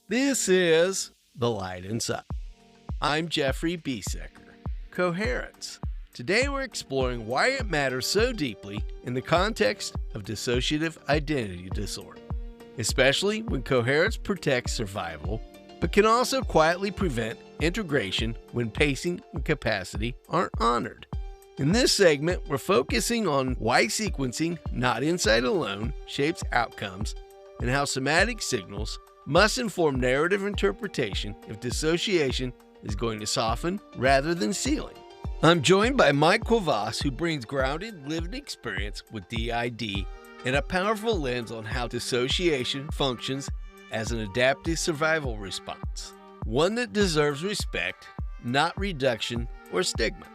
This is The Light Inside. I'm Jeffrey Besecker, Coherence. Today we're exploring why it matters so deeply in the context of dissociative identity disorder, especially when coherence protects survival, but can also quietly prevent integration when pacing and capacity aren't honored. In this segment, we're focusing on why sequencing, not insight alone, shapes outcomes, and how somatic signals must inform narrative interpretation if dissociation is going to soften rather than sealing. I'm joined by Mike Cuevas, who brings grounded lived experience with DID and a powerful lens on how dissociation functions as an adaptive survival response, one that deserves respect, not reduction or stigma.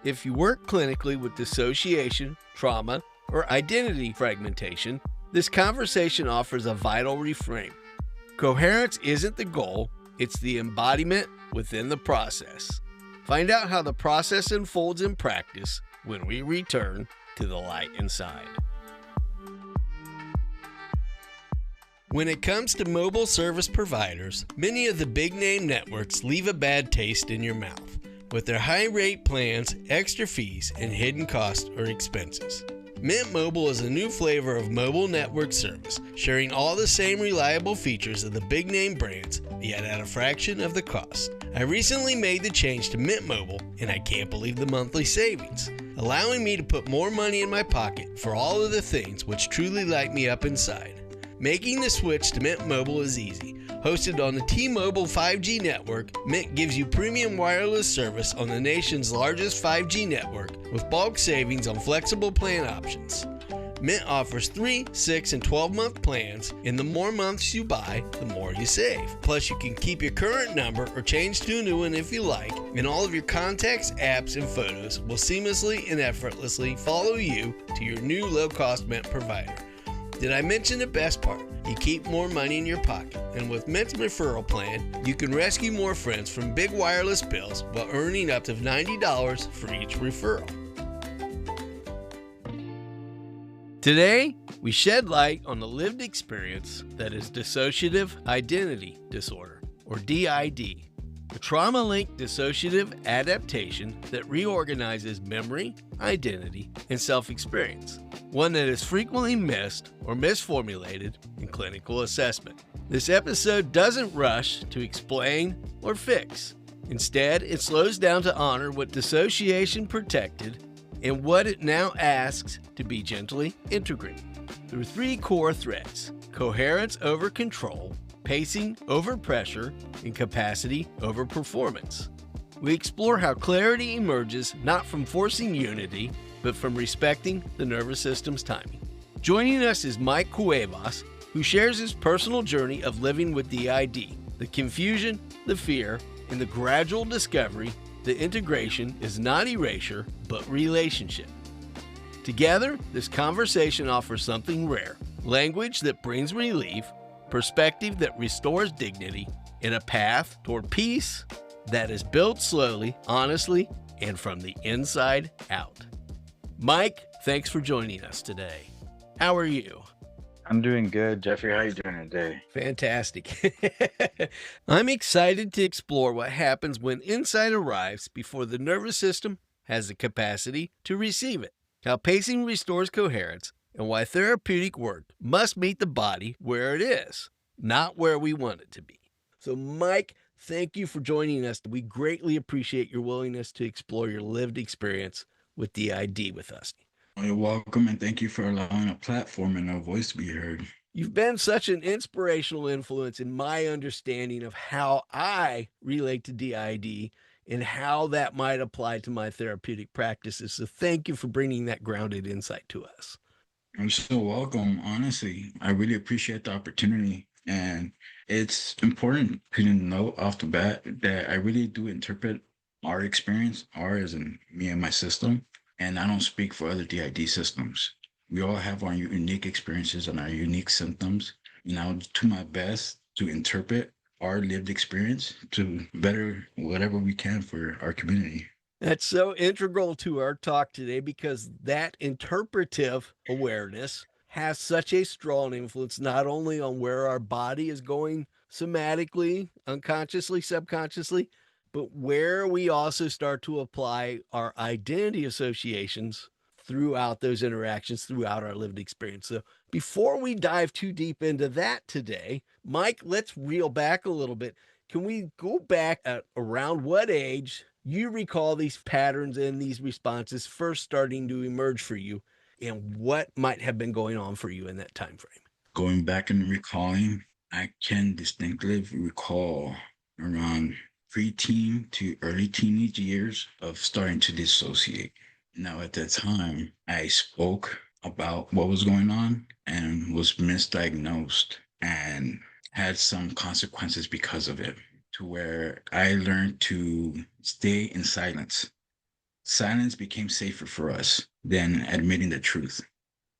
If you work clinically with dissociation, trauma, or identity fragmentation, this conversation offers a vital reframe. Coherence isn't the goal, it's the embodiment within the process. Find out how the process unfolds in practice when we return to the light inside. When it comes to mobile service providers, many of the big-name networks leave a bad taste in your mouth with their high-rate plans, extra fees, and hidden costs or expenses. Mint Mobile is a new flavor of mobile network service, sharing all the same reliable features of the big-name brands, yet at a fraction of the cost. I recently made the change to Mint Mobile, and I can't believe the monthly savings, allowing me to put more money in my pocket for all of the things which truly light me up inside. Making the switch to Mint Mobile is easy. Hosted on the T-Mobile 5G network, Mint gives you premium wireless service on the nation's largest 5G network with bulk savings on flexible plan options. Mint offers 3, 6, and 12-month plans, and the more months you buy, the more you save. Plus, you can keep your current number or change to a new one if you like, and all of your contacts, apps, and photos will seamlessly and effortlessly follow you to your new low-cost Mint provider. Did I mention the best part? You keep more money in your pocket, and with Mint's referral plan, you can rescue more friends from big wireless bills while earning up to $90 for each referral. Today, we shed light on the lived experience that is dissociative identity disorder, or DID, a trauma-linked dissociative adaptation that reorganizes memory, identity, and self-experience, one that is frequently missed or misformulated in clinical assessment. This episode doesn't rush to explain or fix. Instead, it slows down to honor what dissociation protected and what it now asks to be gently integrated through 3 core threads: coherence over control, pacing over pressure, and capacity over performance. We explore how clarity emerges not from forcing unity, but from respecting the nervous system's timing. Joining us is Mike Cuevas, who shares his personal journey of living with DID, the confusion, the fear, and the gradual discovery that integration is not erasure, but relationship. Together, this conversation offers something rare: language that brings relief, perspective that restores dignity, and a path toward peace that is built slowly, honestly, and from the inside out. Mike, thanks for joining us today. How are you? I'm doing good. Jeffrey, how are you doing today? Fantastic. I'm excited to explore what happens when insight arrives before the nervous system has the capacity to receive it, how pacing restores coherence, and why therapeutic work must meet the body where it is, not where we want it to be. So, Mike, thank you for joining us. We greatly appreciate your willingness to explore your lived experience with DID with us. You're welcome, and thank you for allowing a platform and a voice to be heard. You've been such an inspirational influence in my understanding of how I relate to DID and how that might apply to my therapeutic practices. So thank you for bringing that grounded insight to us. You're so welcome. Honestly, I really appreciate the opportunity. And it's important to note off the bat that I really do interpret our experience, ours and me and my system, and I don't speak for other DID systems. We all have our unique experiences and our unique symptoms, and I'll do my best to interpret our lived experience to better whatever we can for our community. That's so integral to our talk today because that interpretive awareness has such a strong influence not only on where our body is going somatically, unconsciously, subconsciously, but where we also start to apply our identity associations throughout those interactions, throughout our lived experience. So before we dive too deep into that today, Mike, let's reel back a little bit. Can we go back at around what age you recall these patterns and these responses first starting to emerge for you, and what might have been going on for you in that time frame? Going back and recalling, I can distinctly recall around preteen to early teenage years of starting to dissociate. Now, at that time, I spoke about what was going on and was misdiagnosed and had some consequences because of it, to where I learned to stay in silence. Silence became safer for us than admitting the truth.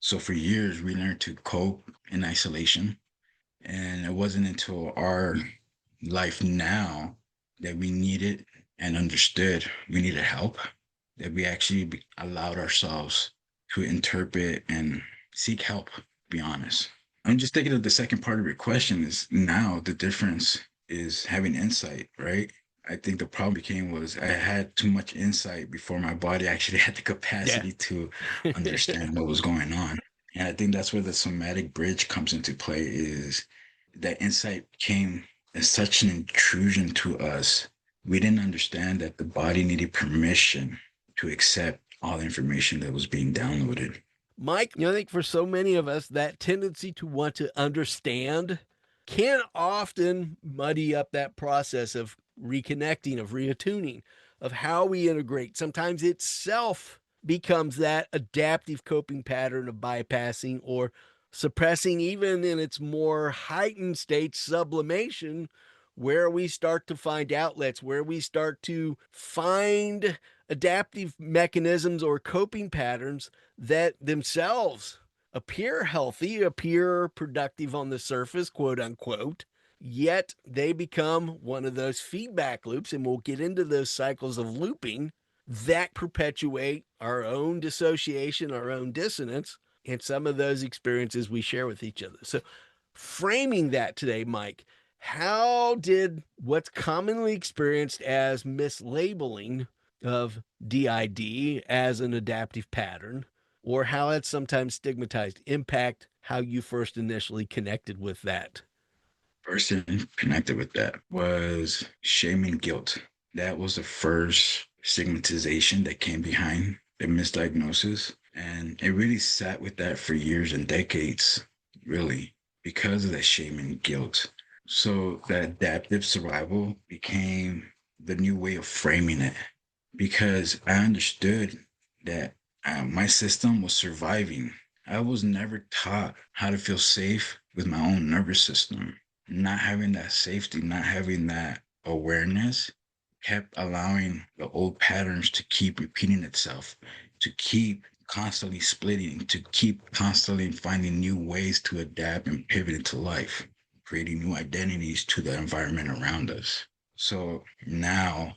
So for years, we learned to cope in isolation. And it wasn't until our life now that we needed and understood we needed help that we actually allowed ourselves to interpret and seek help, to be honest. I'm just thinking of the second part of your question is now the difference is having insight, right? I think the problem became was I had too much insight before my body actually had the Yeah. capacity to understand what was going on. And I think that's where the somatic bridge comes into play is that insight came as such an intrusion to us. We didn't understand that the body needed permission to accept all the information that was being downloaded. Mike, I think for so many of us, that tendency to want to understand can often muddy up that process of reconnecting, of reattuning, of how we integrate. Sometimes itself becomes that adaptive coping pattern of bypassing or suppressing, even in its more heightened state, sublimation, where we start to find outlets, where we start to find adaptive mechanisms or coping patterns that themselves appear healthy, appear productive on the surface, quote unquote, yet they become one of those feedback loops, and we'll get into those cycles of looping that perpetuate our own dissociation, our own dissonance, and some of those experiences we share with each other. So, framing that today, Mike, how did what's commonly experienced as mislabeling of DID as an adaptive pattern, or how it's sometimes stigmatized, impact how you first initially connected with that? First thing connected with that was shame and guilt. That was the first stigmatization that came behind the misdiagnosis. And it really sat with that for years and decades, really, because of that shame and guilt. So that adaptive survival became the new way of framing it because I understood that my system was surviving. I was never taught how to feel safe with my own nervous system. Not having that safety, not having that awareness kept allowing the old patterns to keep repeating itself, to keep constantly splitting, to keep constantly finding new ways to adapt and pivot into life, creating new identities to the environment around us. So now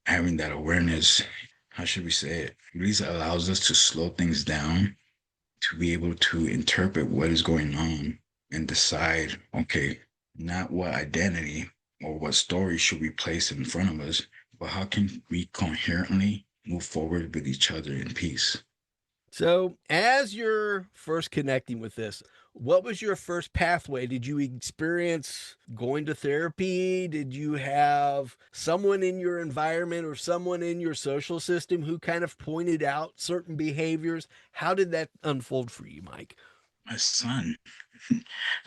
having that awareness, how should we say it? Really allows us to slow things down, to be able to interpret what is going on and decide, okay, not what identity or what story should we place in front of us, but how can we coherently move forward with each other in peace? So, as you're first connecting with this, what was your first pathway? Did you experience going to therapy? Did you have someone in your environment or someone in your social system who kind of pointed out certain behaviors? How did that unfold for you, Mike? My son,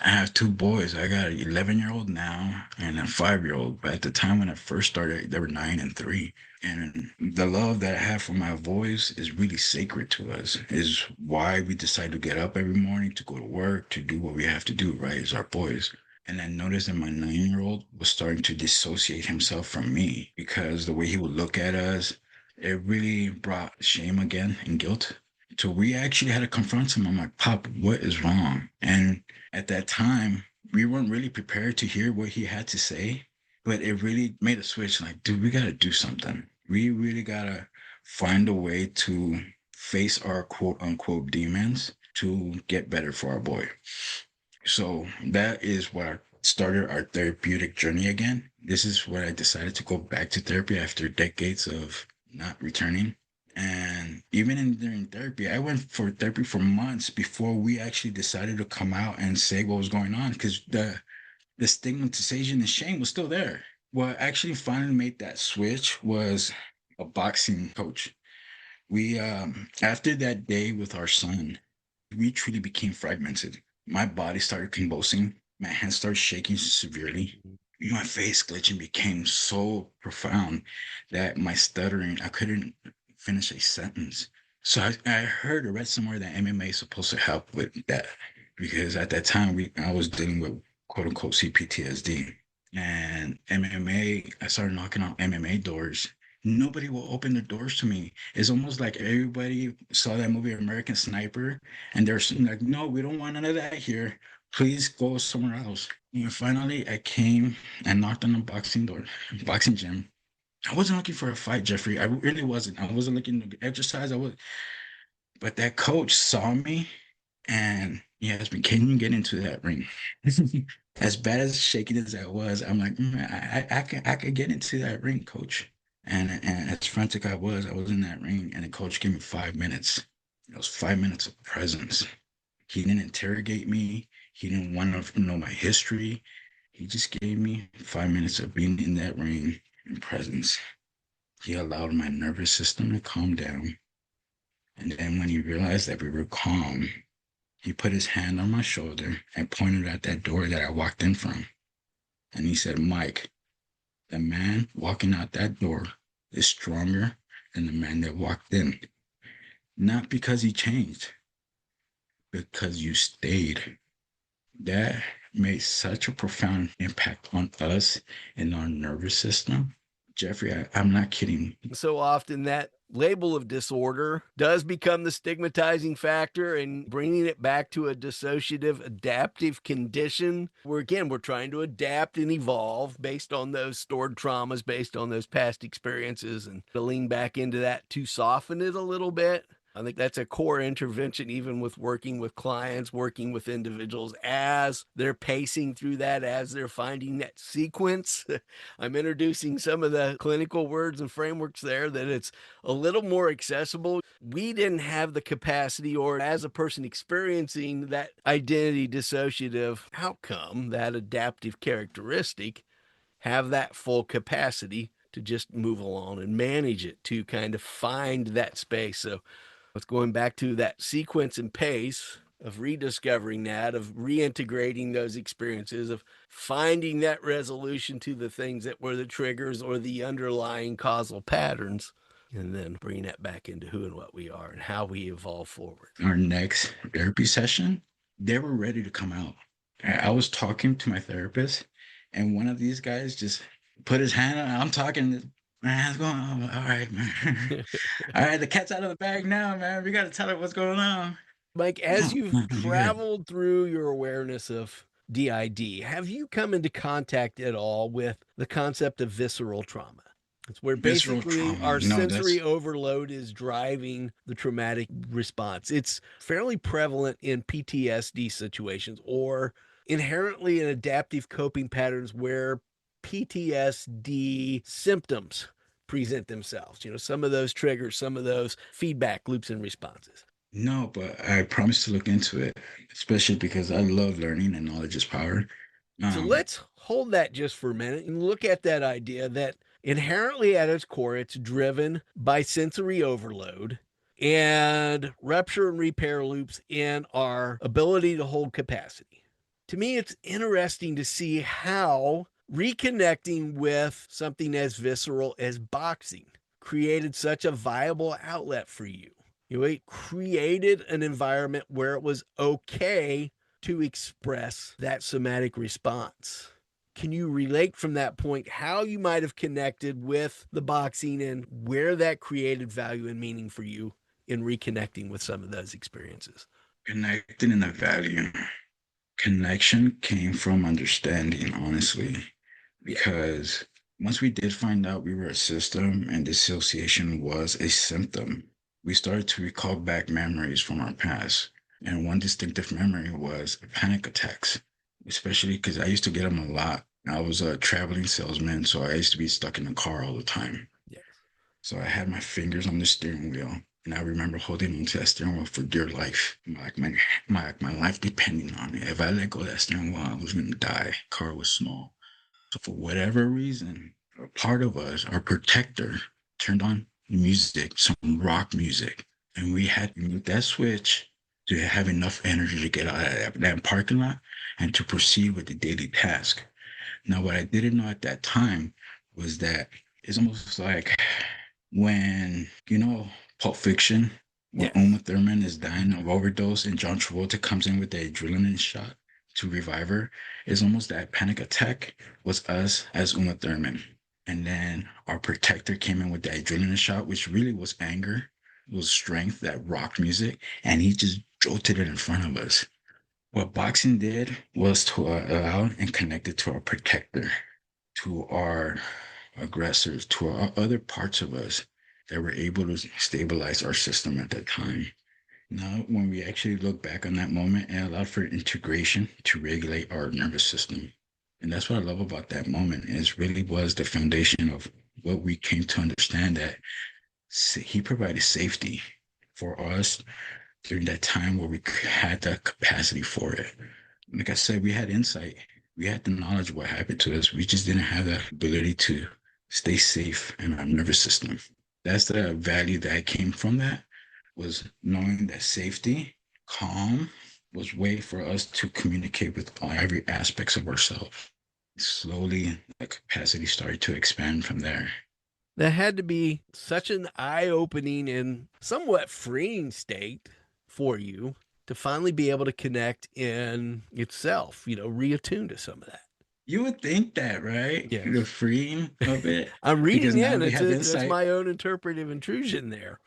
I have two boys. I got an 11-year-old now and a 5-year-old. But at the time when I first started, they were 9 and 3. And the love that I have for my boys is really sacred to us, is why we decide to get up every morning to go to work, to do what we have to do, right? Is our boys. And I noticed that my 9-year-old was starting to dissociate himself from me because the way he would look at us, it really brought shame again and guilt. So we actually had to confront him. I'm like, Pop, what is wrong? And at that time, we weren't really prepared to hear what he had to say, but it really made a switch like, dude, we got to do something. We really got to find a way to face our quote unquote demons to get better for our boy. So that is what started our therapeutic journey again. This is when I decided to go back to therapy after decades of not returning. And even during therapy, I went for therapy for months before we actually decided to come out and say what was going on, because the stigmatization and shame was still there. What actually finally made that switch was a boxing coach. We after that day with our son, we truly became fragmented. My body started convulsing. My hands started shaking severely. My face glitching became so profound that my stuttering, I couldn't finish a sentence. So I heard or read somewhere that MMA is supposed to help with that, because at that time I was dealing with quote unquote CPTSD. And MMA, I started knocking on MMA doors. Nobody will open the doors to me. It's almost like everybody saw that movie American Sniper, and they're like, no, we don't want none of that here. Please go somewhere else. And finally, I came and knocked on the boxing gym. I wasn't looking for a fight, Jeffrey. I really wasn't. I wasn't looking to exercise. But that coach saw me, and he asked me, "Can you get into that ring?" As bad as shaking as I was, I'm like, I could get into that ring, coach. And as frantic I was in that ring, and the coach gave me 5 minutes. It was 5 minutes of presence. He didn't interrogate me. He didn't want to know my history. He just gave me 5 minutes of being in that ring in presence. He allowed my nervous system to calm down. And then when he realized that we were calm, he put his hand on my shoulder and pointed at that door that I walked in from. And he said, Mike, the man walking out that door is stronger than the man that walked in. Not because he changed, because you stayed. That made such a profound impact on us and our nervous system. Jeffrey, I'm not kidding. So often that label of disorder does become the stigmatizing factor, and bringing it back to a dissociative adaptive condition where, again, we're trying to adapt and evolve based on those stored traumas, based on those past experiences, and to lean back into that to soften it a little bit. I think that's a core intervention, even with working with clients, working with individuals as they're pacing through that, as they're finding that sequence. I'm introducing some of the clinical words and frameworks there, that it's a little more accessible. We didn't have the capacity, or as a person experiencing that identity dissociative outcome, that adaptive characteristic, have that full capacity to just move along and manage it, to kind of find that space. So it's going back to that sequence and pace of rediscovering that, of reintegrating those experiences, of finding that resolution to the things that were the triggers or the underlying causal patterns, and then bringing that back into who and what we are and how we evolve forward. Our next therapy session, they were ready to come out. I was talking to my therapist, and one of these guys just put his hand on. I'm talking, my hand's going, oh, all right, man. All right, the cat's out of the bag now, man. We got to tell her what's going on. Mike, as No, you've no, you're good. traveled through your awareness of DID, have you come into contact at all with the concept of visceral trauma? It's where Visceral basically trauma. our No, sensory that's overload is driving the traumatic response. It's fairly prevalent in PTSD situations, or inherently in adaptive coping patterns where PTSD symptoms present themselves. Some of those triggers, some of those feedback loops and responses. no, but I promise to look into it, especially because I love learning and knowledge is power. So Um, let's hold that just for a minute and look at that idea that inherently at its core, it's driven by sensory overload and rupture and repair loops in our ability to hold capacity. To me, it's interesting to see how reconnecting with something as visceral as boxing created such a viable outlet for you. It created an environment where it was okay to express that somatic response. Can you relate from that point how you might have connected with the boxing and where that created value and meaning for you in reconnecting with some of those experiences? Connected in a value. Connection came from understanding, honestly, Yeah. because once we did find out we were a system and dissociation was a symptom, we started to recall back memories from our past. And one distinctive memory was panic attacks. especially because I used to get them a lot. I was a traveling salesman, so I used to be stuck in the car all the time. Yes. So I had my fingers on the steering wheel, and I remember holding onto that steering wheel for dear life, like my life depending on it. If I let go of that steering wheel, I was gonna die. Car was small, so for whatever reason, a part of us, our protector, turned on music, some rock music, and we had to mute that switch to have enough energy to get out of that parking lot and to proceed with the daily task. Now, what I didn't know at that time was that it's almost like when, Pulp Fiction, when Yes. Uma Thurman is dying of overdose and John Travolta comes in with the adrenaline shot to revive her, it's almost that panic attack was us as Uma Thurman. And then our protector came in with the adrenaline shot, which really was anger, was strength, that rock music, and he just jolted it in front of us. What boxing did was to allow and connect it to our protector, to our aggressors, to our other parts of us that were able to stabilize our system at that time. Now, when we actually look back on that moment, it allowed for integration to regulate our nervous system. And that's what I love about that moment is really was the foundation of what we came to understand that he provided safety for us during that time where we had the capacity for it. Like I said, we had insight. We had the knowledge of what happened to us. We just didn't have the ability to stay safe in our nervous system. That's the value that came from that was knowing that safety, calm was way for us to communicate with every aspects of ourselves. Slowly, the capacity started to expand from there. That had to be such an eye opening and somewhat freeing state for you to finally be able to connect in itself, reattune to some of that. You would think that, right? The Yes. freeing of it, I'm because reading now in. we have That's insight. my own interpretive intrusion there.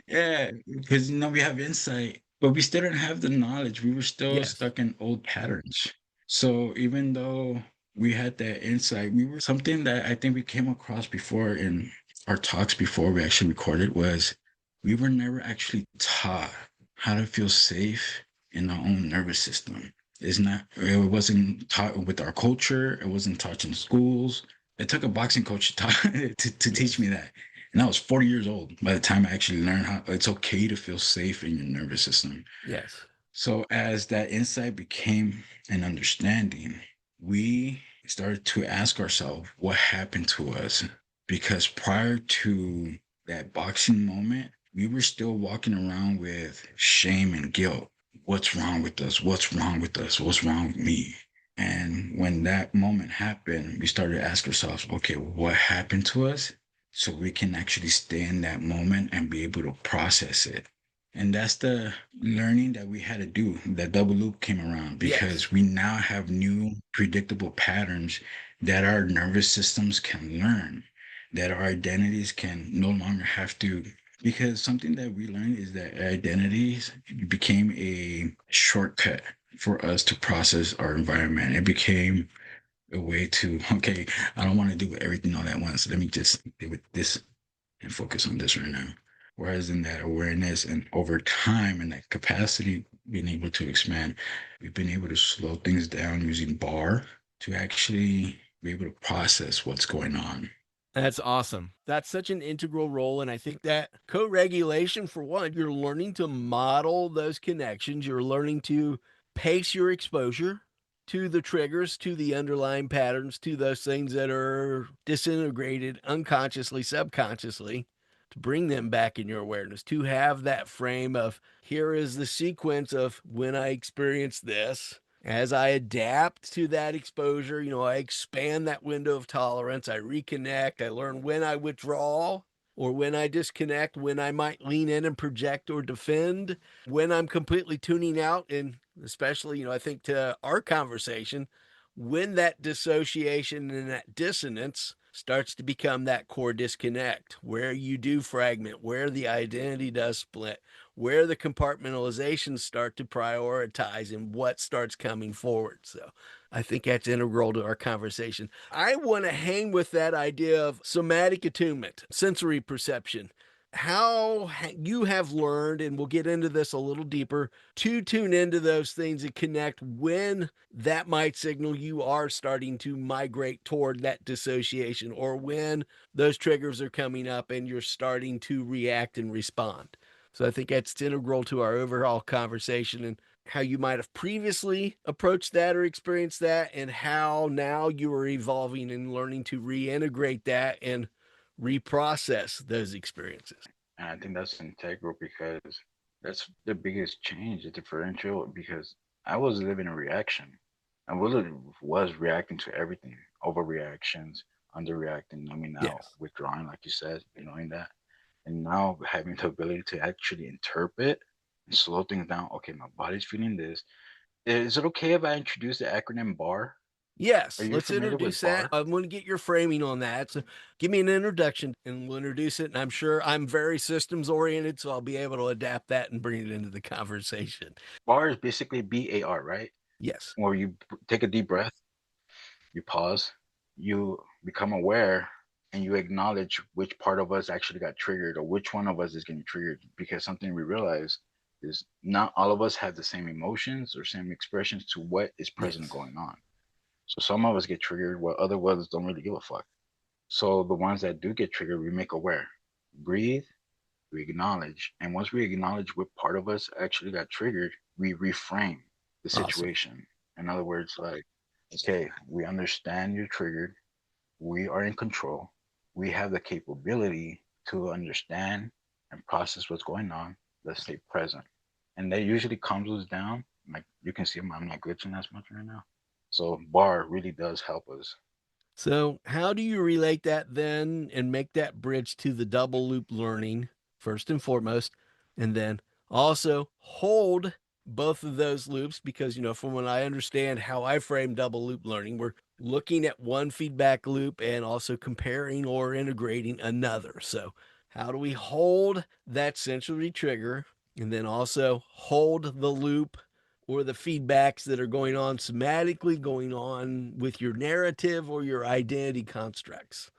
Yeah, because we have insight, but we still don't have the knowledge. We were still Yes. stuck in old patterns. So even though we had that insight, we were something that I think we came across before in our talks before we actually recorded was we were never actually taught how to feel safe in our own nervous system. It wasn't taught with our culture. It wasn't taught in schools. It took a boxing coach to teach Yes. me that. And I was 40 years old by the time I actually learned how it's okay to feel safe in your nervous system. Yes. So, as that insight became an understanding, we started to ask ourselves what happened to us. Because prior to that boxing moment, we were still walking around with shame and guilt. What's wrong with us? What's wrong with us? What's wrong with me? And when that moment happened, we started to ask ourselves, okay, what happened to us? So we can actually stay in that moment and be able to process it. And that's the learning that we had to do. That double loop came around Yes. because we now have new predictable patterns that our nervous systems can learn, that our identities can no longer have to. Because something that we learned is that identities became a shortcut for us to process our environment. It became a way to, okay, I don't want to do everything all at once. Let me just deal with this and focus on this right now. Whereas in that awareness and over time and that capacity being able to expand, we've been able to slow things down using B.A.R to actually be able to process what's going on. That's awesome. That's such an integral role. And I think that co regulation, for one, you're learning to model those connections. You're learning to pace your exposure to the triggers, to the underlying patterns, to those things that are disintegrated unconsciously, subconsciously, to bring them back in your awareness, to have that frame of here is the sequence of when I experience this. As I adapt to that exposure, I expand that window of tolerance. I reconnect. I learn when I withdraw or when I disconnect, when I might lean in and project or defend, when I'm completely tuning out. And especially, I think to our conversation, when that dissociation and that dissonance starts to become that core disconnect, where you do fragment, where the identity does split, where the compartmentalizations start to prioritize and what starts coming forward. So I think that's integral to our conversation. I want to hang with that idea of somatic attunement, sensory perception. how you have learned, and we'll get into this a little deeper, to tune into those things and connect when that might signal you are starting to migrate toward that dissociation, or when those triggers are coming up and you're starting to react and respond. So I think that's integral to our overall conversation, and how you might have previously approached that or experienced that, and how now you are evolving and learning to reintegrate that and reprocess those experiences. And I think that's integral because that's the biggest change, the differential, because I was living in reaction. I really was reacting to everything, overreactions, underreacting, numbing out, Yes. withdrawing, like you said, knowing that. And now having the ability to actually interpret and slow things down. Okay, my body's feeling this. Is it okay if I introduce the acronym BAR? Are Yes, you let's familiar introduce with that. BAR? I want to get your framing on that. So give me an introduction and we'll introduce it. And I'm sure I'm very systems oriented, so I'll be able to adapt that and bring it into the conversation. BAR is basically B.A.R, right? Yes. Where you take a deep breath, you pause, you become aware, and you acknowledge which part of us actually got triggered or which one of us is getting triggered. Because something we realize is not all of us have the same emotions or same expressions to what is present Yes. going on. So some of us get triggered while other ones don't really give a fuck. So the ones that do get triggered, we make aware, breathe, we acknowledge. And once we acknowledge what part of us actually got triggered, we reframe the Awesome. situation. In other words, like, okay, we understand you're triggered. We are in control. We have the capability to understand and process what's going on. Let's stay present. And that usually calms us down. Like you can see, I'm not glitching as much right now. So bar really does help us. So, how do you relate that then and make that bridge to the double loop learning, first and foremost, and then also hold both of those loops? Because, from what I understand how I frame double loop learning, we're looking at one feedback loop and also comparing or integrating another. So, how do we hold that sensory trigger and then also hold the loop or the feedbacks that are going on somatically, going on with your narrative or your identity constructs?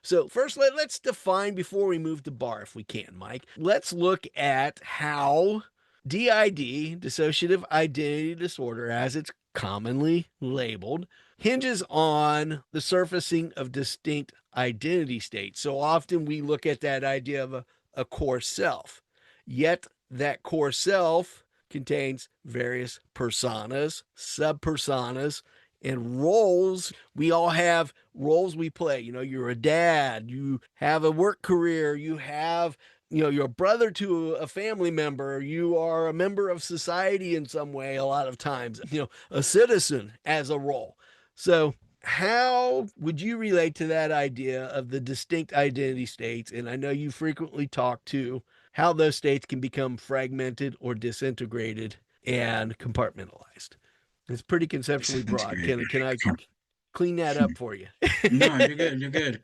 So, first, let's define before we move to bar, if we can, Mike. Let's look at how DID, dissociative identity disorder, as it's commonly labeled, hinges on the surfacing of distinct identity states. So often we look at that idea of a core self, yet that core self contains various personas, subpersonas, and roles. We all have roles we play. You're a dad, you have a work career, you have, you're a brother to a family member, you are a member of society in some way, a lot of times, a citizen as a role. So, how would you relate to that idea of the distinct identity states? And I know you frequently talk to how those states can become fragmented or disintegrated and compartmentalized. It's pretty conceptually broad. Disintegrate. Can I clean that up for you? No, you're good. You're good.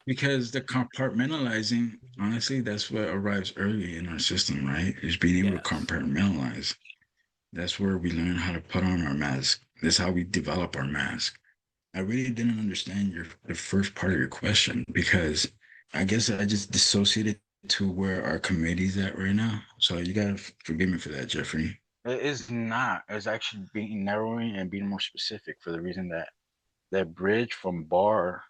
Because the compartmentalizing, honestly, that's what arrives early in our system, right? Is being able to Yes. compartmentalize. That's where we learn how to put on our mask. That's how we develop our mask. I really didn't understand the first part of your question because I guess I just dissociated to where our committee's at right now. So you gotta forgive me for that, Jeffrey. It is not. It's actually being narrowing and being more specific for the reason that that bridge from bar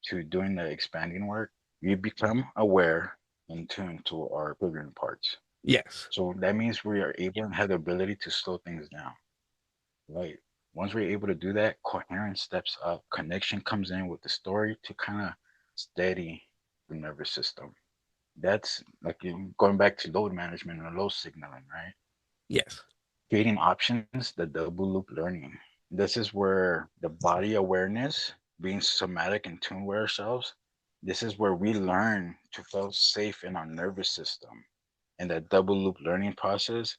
to doing the expanding work, we become aware and tuned to our triggering parts. Yes. So that means we are able and have the ability to slow things down. Right. Once we're able to do that, coherence steps up. Connection comes in with the story to kind of steady the nervous system. That's like going back to load management or load signaling, right? Yes. Creating options, the double loop learning. This is where the body awareness, being somatic and tune with ourselves, this is where we learn to feel safe in our nervous system. And that double loop learning process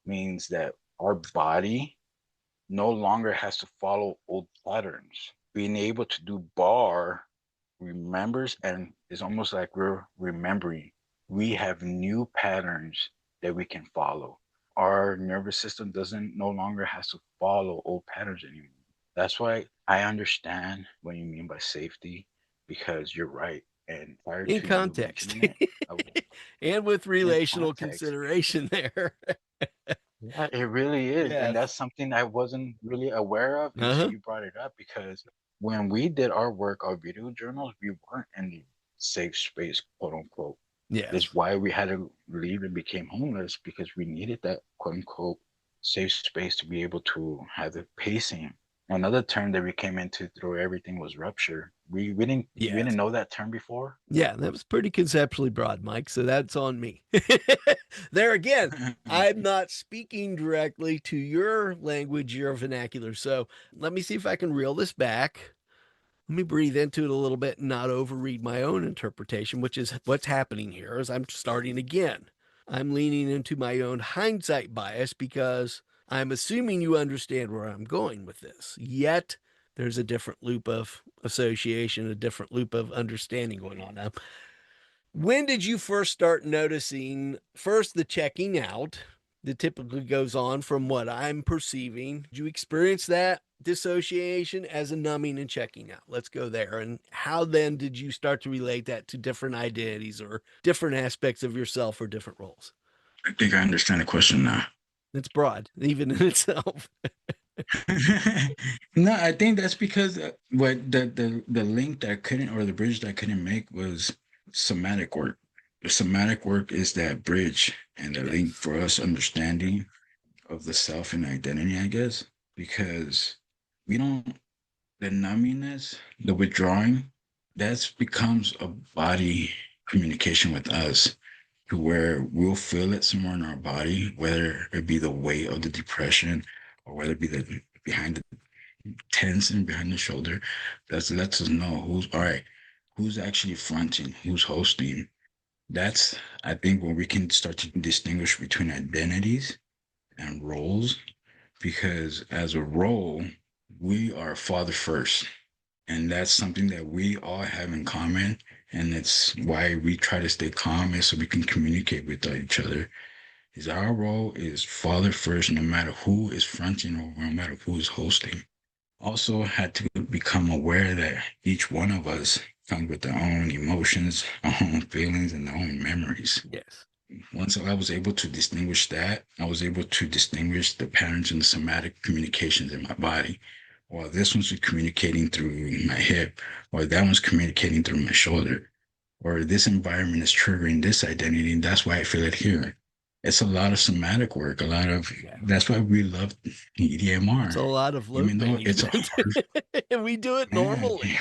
means that our body no longer has to follow old patterns. Being able to do bar remembers and it's almost like we're remembering. We have new patterns that we can follow. Our nervous system doesn't no longer has to follow old patterns anymore. That's why I understand what you mean by safety because you're right. And prior In to you context. mentioning it, And with in relational context, consideration there. yeah, it really is. And Yes. that's something I wasn't really aware of until Uh-huh. you brought it up, because when we did our work, our video journals, we weren't in the safe space, quote unquote. That's Yes. why we had to leave and became homeless, because we needed that quote unquote safe space to be able to have the pacing. Another term that we came into through everything was rupture. We Yes. didn't know that term before. Yeah, that was pretty conceptually broad, Mike. So that's on me. There again, I'm not speaking directly to your language, your vernacular. So let me see if I can reel this back. Let me breathe into it a little bit and not overread my own interpretation, which is what's happening here as I'm starting again. I'm leaning into my own hindsight bias because I'm assuming you understand where I'm going with this. Yet there's a different loop of association, a different loop of understanding going on now. When did you first start noticing first the checking out that typically goes on from what I'm perceiving? Did you experience that dissociation as a numbing and checking out? Let's go there. And how then did you start to relate that to different identities or different aspects of yourself or different roles? I think I understand the question now. It's broad, even in itself. No, I think that's because what the link that I couldn't, or the bridge that I couldn't make, was somatic work. The somatic work is that bridge and the link Yes. for us understanding of the self and identity, I guess, because we don't, the numbiness, the withdrawing, that's becomes a body communication with us, to where we'll feel it somewhere in our body, whether it be the weight of the depression or whether it be the behind the tense and behind the shoulder. That lets us know who's all right, who's actually fronting, who's hosting. That's, I think, when we can start to distinguish between identities and roles, because as a role, we are father first. And that's something that we all have in common. And it's why we try to stay calm, is so we can communicate with each other. Is our role is father first, no matter who is fronting or no matter who is hosting. Also had to become aware that each one of us comes with their own emotions, our own feelings, and their own memories. Yes. Once I was able to distinguish that, I was able to distinguish the patterns in the somatic communications in my body. Or this one's communicating through my hip, or that one's communicating through my shoulder, or this environment is triggering this identity, and that's why I feel it here. It's a lot of somatic work, a lot of, Yeah. that's why we love It's EDMR, a lot of load even though it's a management. hard, And we do it man. normally.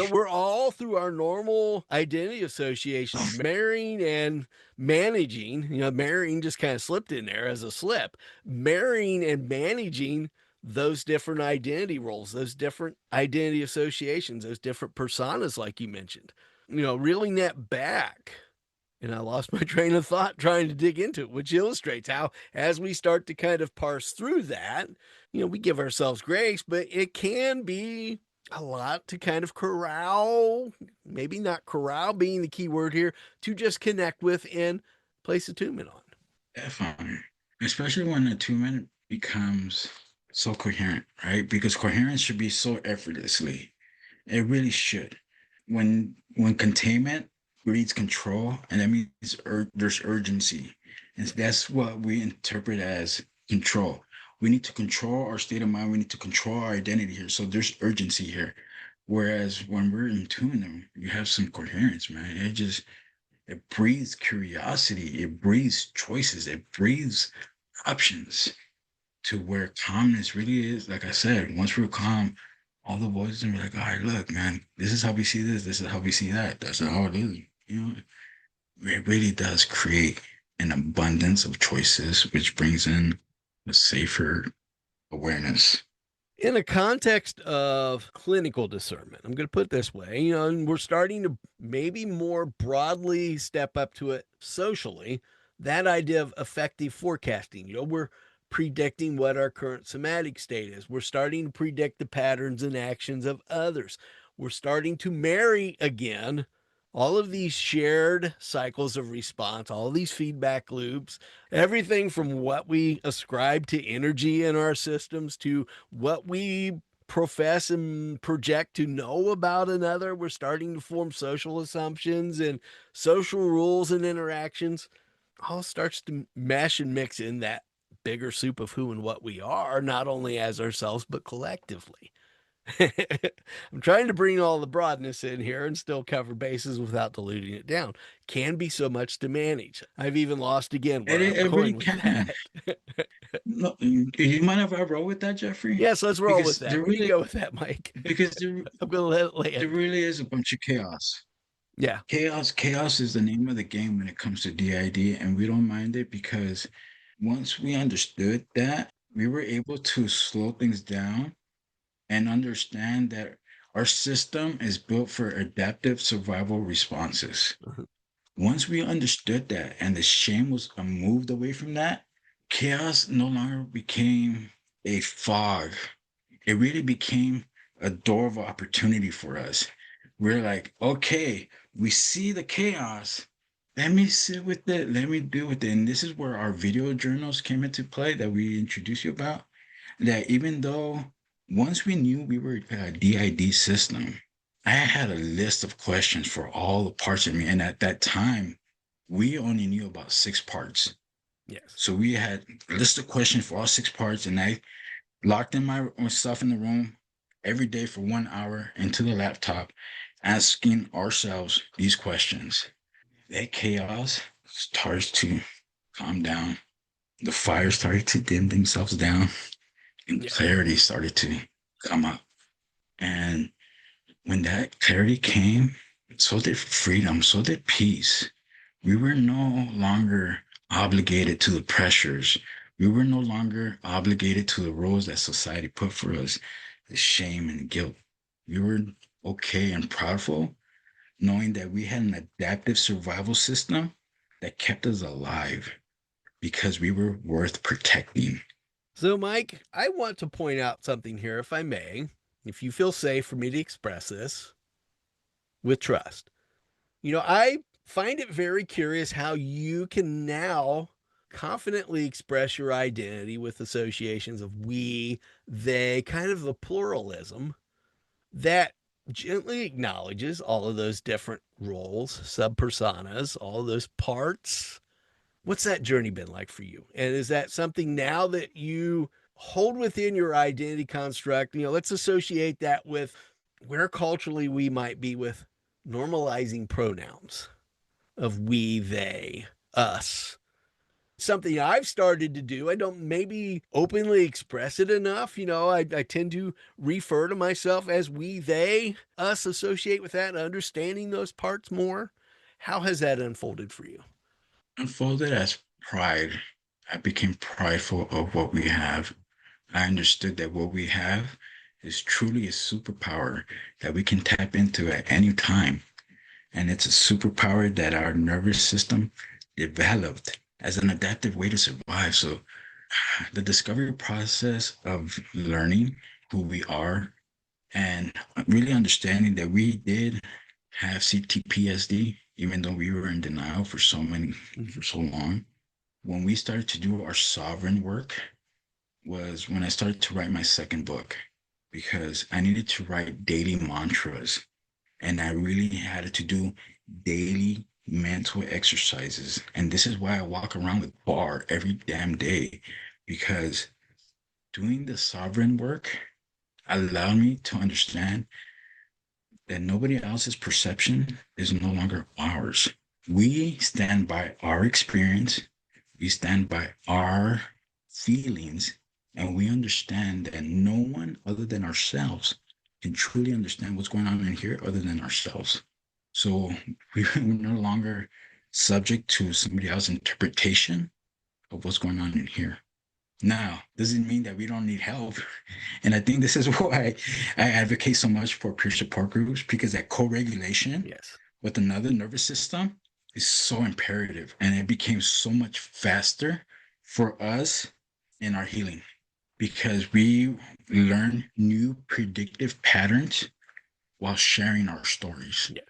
We're all through our normal identity associations, marrying and managing. Marrying just kind of slipped in there as a slip. Marrying and managing those different identity roles, those different identity associations, those different personas, like you mentioned. Reeling that back, and I lost my train of thought trying to dig into it, which illustrates how, as we start to kind of parse through that, we give ourselves grace, but it can be a lot to kind of corral, maybe not corral being the key word here, to just connect with and place attunement on. Definitely. Especially when attunement becomes so coherent, right? Because coherence should be so effortlessly. It really should. When containment breeds control, and that means there's urgency. And that's what we interpret as control. We need to control our state of mind. We need to control our identity here. So there's urgency here. Whereas when we're in tune, you have some coherence, man. It breeds curiosity, it breeds choices, it breeds options, to where calmness really is, like I said, once we're calm, all the voices are like, all right, look, man, this is how we see this is how we see that. That's how it is. It really does create an abundance of choices, which brings in a safer awareness. In a context of clinical discernment, I'm going to put it this way, and we're starting to maybe more broadly step up to it socially, that idea of effective forecasting. We're predicting what our current somatic state is. We're starting to predict the patterns and actions of others. We're starting to marry again all of these shared cycles of response, all of these feedback loops, everything from what we ascribe to energy in our systems to what we profess and project to know about another. We're starting to form social assumptions and social rules and interactions. All starts to mesh and mix in that bigger soup of who and what we are, not only as ourselves, but collectively. I'm trying to bring all the broadness in here and still cover bases without diluting it down. Can be so much to manage. I've even lost again where I'm It really going with can. that. No, you mind if I roll with that, Jeffrey? Yes, let's roll with Because that. Where do you go with that, Mike? because there, I'm going to let it there land. really is a bunch of chaos. Yeah. Chaos is the name of the game when it comes to DID, and we don't mind it because once we understood that, we were able to slow things down and understand that our system is built for adaptive survival responses. Uh-huh. Once we understood that and the shame was moved away from that, chaos no longer became a fog. It really became a door of opportunity for us. We're like, okay, we see the chaos. Let me sit with it. Let me deal with it. And this is where our video journals came into play that we introduced you about. That even though once we knew we were a DID system, I had a list of questions for all the parts of me. And at that time, we only knew about 6 parts. Yes. So we had a list of questions for all 6 parts. And I locked in myself in the room every day for 1 hour into the laptop, asking ourselves these questions. That chaos starts to calm down. The fire started to dim themselves down, and Yeah. clarity started to come up. And when that clarity came, so did freedom, so did peace. We were no longer obligated to the pressures. We were no longer obligated to the roles that society put for us, the shame and guilt. We were okay and proudful, knowing that we had an adaptive survival system that kept us alive because we were worth protecting. So, Mike, I want to point out something here, if I may, if you feel safe for me to express this with trust. I find it very curious how you can now confidently express your identity with associations of we, they, kind of a pluralism that gently acknowledges all of those different roles, subpersonas, all of those parts. What's that journey been like for you? And is that something now that you hold within your identity construct? Let's associate that with where culturally we might be with normalizing pronouns of we, they, us. Something I've started to do. I don't maybe openly express it enough. I tend to refer to myself as we, they, us, associate with that, understanding those parts more. How has that unfolded for you? Unfolded as pride. I became prideful of what we have. I understood that what we have is truly a superpower that we can tap into at any time. And it's a superpower that our nervous system developed as an adaptive way to survive. So the discovery process of learning who we are and really understanding that we did have CTPSD, even though we were in denial for so long. When we started to do our sovereign work was when I started to write my second book because I needed to write daily mantras and I really had to do daily mental exercises. And this is why I walk around with B.A.R every damn day because doing the sovereign work allowed me to understand that nobody else's perception is no longer ours. We stand by our experience, we stand by our feelings, and we understand that no one other than ourselves can truly understand what's going on in here other than ourselves. So we're no longer subject to somebody else's interpretation of what's going on in here. Now, doesn't mean that we don't need help. And I think this is why I advocate so much for peer support groups because that co-regulation Yes. with another nervous system is so imperative. And it became so much faster for us in our healing because we learn new predictive patterns while sharing our stories. Yes.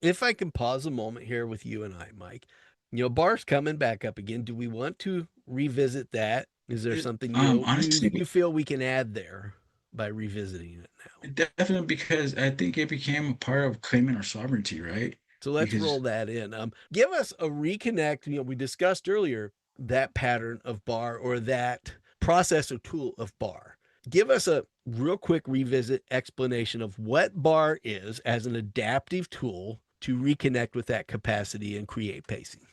If I can pause a moment here with you and I, Mike, B.A.R's coming back up again. Do we want to revisit that? Is there something Honestly, you feel we can add there? by revisiting it now? Definitely, because I think it became a part of claiming our sovereignty, right? So let's roll Because that in. Give us a reconnect. We discussed earlier that pattern of B.A.R or that process or tool of B.A.R. Give us a real quick revisit explanation of what B.A.R is as an adaptive tool to reconnect with that capacity and create pacing.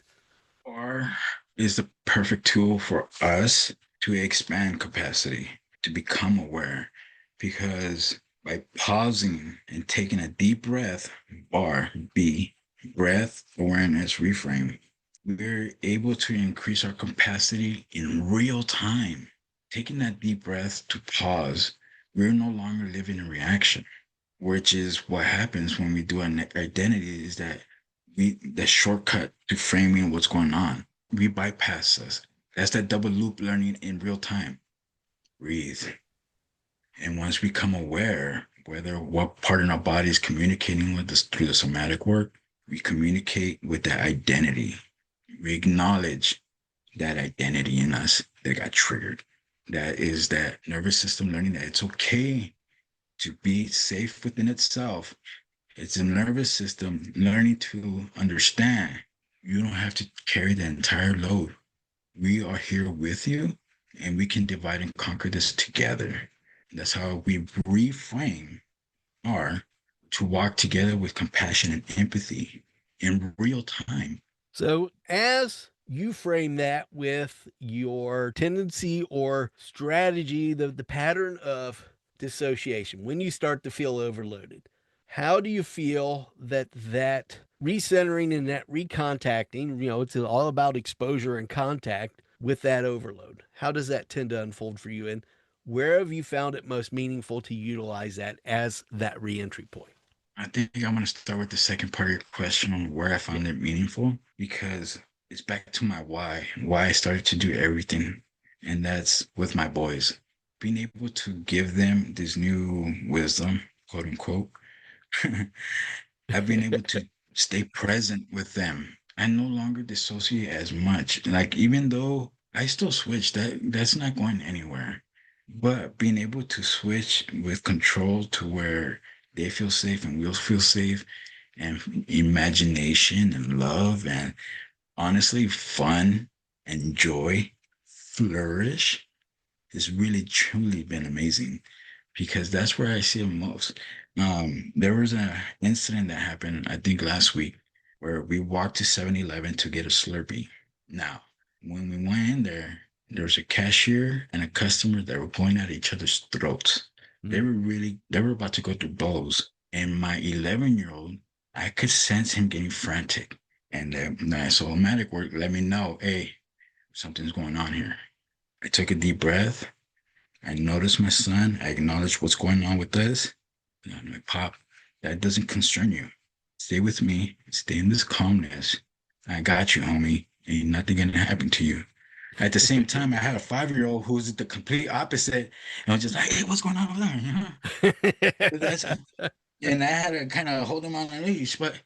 R is the perfect tool for us to expand capacity, to become aware. Because by pausing and taking a deep breath, bar B, breath, awareness, reframe, we're able to increase our capacity in real time. Taking that deep breath to pause, we're no longer living in reaction, which is what happens when we do an identity, is that the shortcut to framing what's going on, we bypass us. That's that double loop learning in real time. Breathe. And once we become aware, whether what part in our body is communicating with us through the somatic work, we communicate with that identity. We acknowledge that identity in us that got triggered. That is that nervous system learning that it's okay to be safe within itself. It's a nervous system learning to understand you don't have to carry the entire load. We are here with you, and we can divide and conquer this together. That's how we reframe our to walk together with compassion and empathy in real time. So, as you frame that with your tendency or strategy, the pattern of dissociation, when you start to feel overloaded, how do you feel that recentering and that recontacting, it's all about exposure and contact with that overload? How does that tend to unfold for you? And where have you found it most meaningful to utilize that as that reentry point? I think I'm going to start with the second part of your question on where I Yeah. found it meaningful, because it's back to my why I started to do everything. And that's with my boys. Being able to give them this new wisdom, quote unquote. I've been able to stay present with them. I no longer dissociate as much. Like, even though I still switch, that's not going anywhere. But being able to switch with control to where they feel safe and we'll feel safe, and imagination and love and honestly fun and joy flourish, has really truly been amazing, because that's where I see it most. There was an incident that happened, I think last week, where we walked to 7-Eleven to get a Slurpee. Now, when we went in there, there was a cashier and a customer that were going at each other's throats. They were about to go through blows. And my 11-year-old, I could sense him getting frantic. And the somatic work let me know, hey, something's going on here. I took a deep breath. I noticed my son. I acknowledged what's going on with us. And I'm like, Pop, that doesn't concern you. Stay with me. Stay in this calmness. I got you, homie. Ain't nothing gonna happen to you. At the same time, I had a 5-year-old who's the complete opposite. And was just like, hey, what's going on over there? That's, and I had to kind of hold him on a leash. But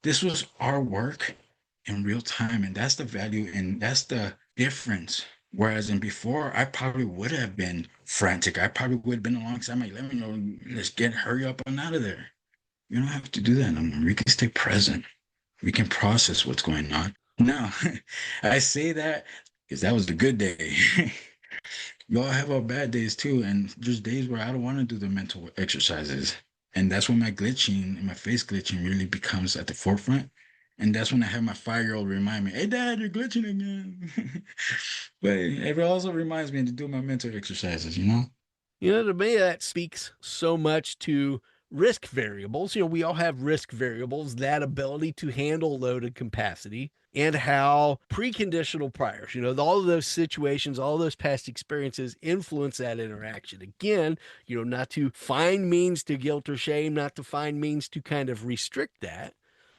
this was our work in real time. And that's the value, and that's the difference. Whereas in before, I probably would have been frantic. I probably would have been alongside my 11-year-old. Let's hurry up and out of there. You don't have to do that no more. We can stay present. We can process what's going on. Now, I say that because that was the good day. We all have our bad days too. And there's days where I don't want to do the mental exercises. And that's when my glitching and my face glitching really becomes at the forefront. And that's when I have my 5-year-old remind me, hey, Dad, you're glitching again. But it also reminds me to do my mental exercises, you know? To me, that speaks so much to risk variables. We all have risk variables, that ability to handle loaded capacity, and how preconditional priors, all of those situations, all those past experiences influence that interaction. Again, not to find means to guilt or shame, not to find means to kind of restrict that.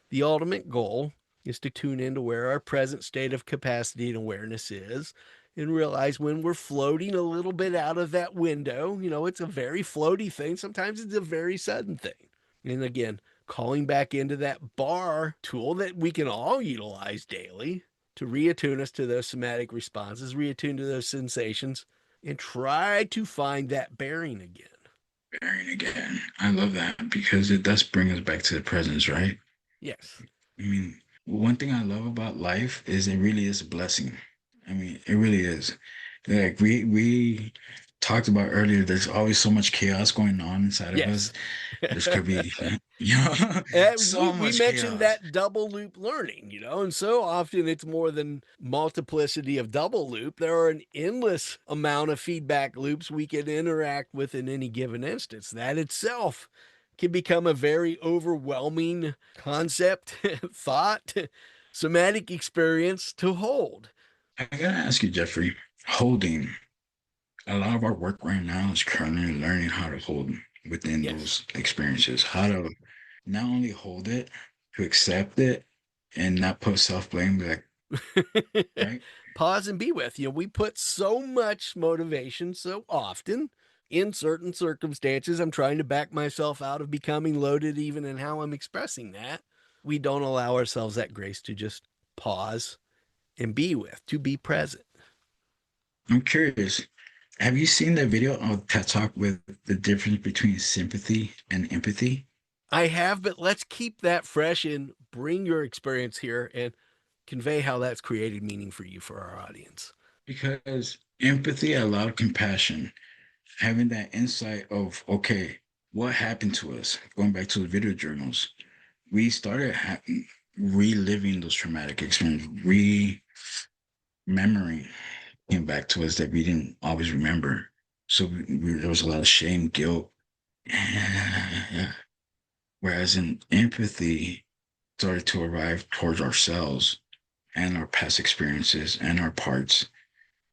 The ultimate goal is to tune into where our present state of capacity and awareness is, and realize when we're floating a little bit out of that window, it's a very floaty thing. Sometimes it's a very sudden thing. And again, calling back into that B.A.R tool that we can all utilize daily to reattune us to those somatic responses, reattune to those sensations, and try to find that bearing again. Bearing again. I love that because it does bring us back to the presence, right? Yes. I mean, one thing I love about life is it really is a blessing. I mean, it really is. Like we talked about earlier, there's always so much chaos going on inside of us. Yes. There's could be, you know, so We much mentioned chaos. that double loop learning, and so often it's more than multiplicity of double loop. There are an endless amount of feedback loops we can interact with in any given instance. That itself can become a very overwhelming concept, thought, somatic experience to hold. I gotta ask you, Jeffrey, holding. A lot of our work right now is currently learning how to hold within Yes. those experiences, how to not only hold it, to accept it, and not put self blame, like, right? Pause and be with. We put so much motivation so often in certain circumstances. I'm trying to back myself out of becoming loaded, even in how I'm expressing that. We don't allow ourselves that grace to just pause and be with, to be present. I'm curious. Have you seen the video of TED Talk with the difference between sympathy and empathy? I have, but let's keep that fresh and bring your experience here and convey how that's created meaning for you for our audience. Because empathy allowed compassion, having that insight of, okay, what happened to us? Going back to the video journals, we started reliving those traumatic experiences, remembering came back to us that we didn't always remember. So there was a lot of shame, guilt. Whereas in empathy started to arrive towards ourselves and our past experiences and our parts.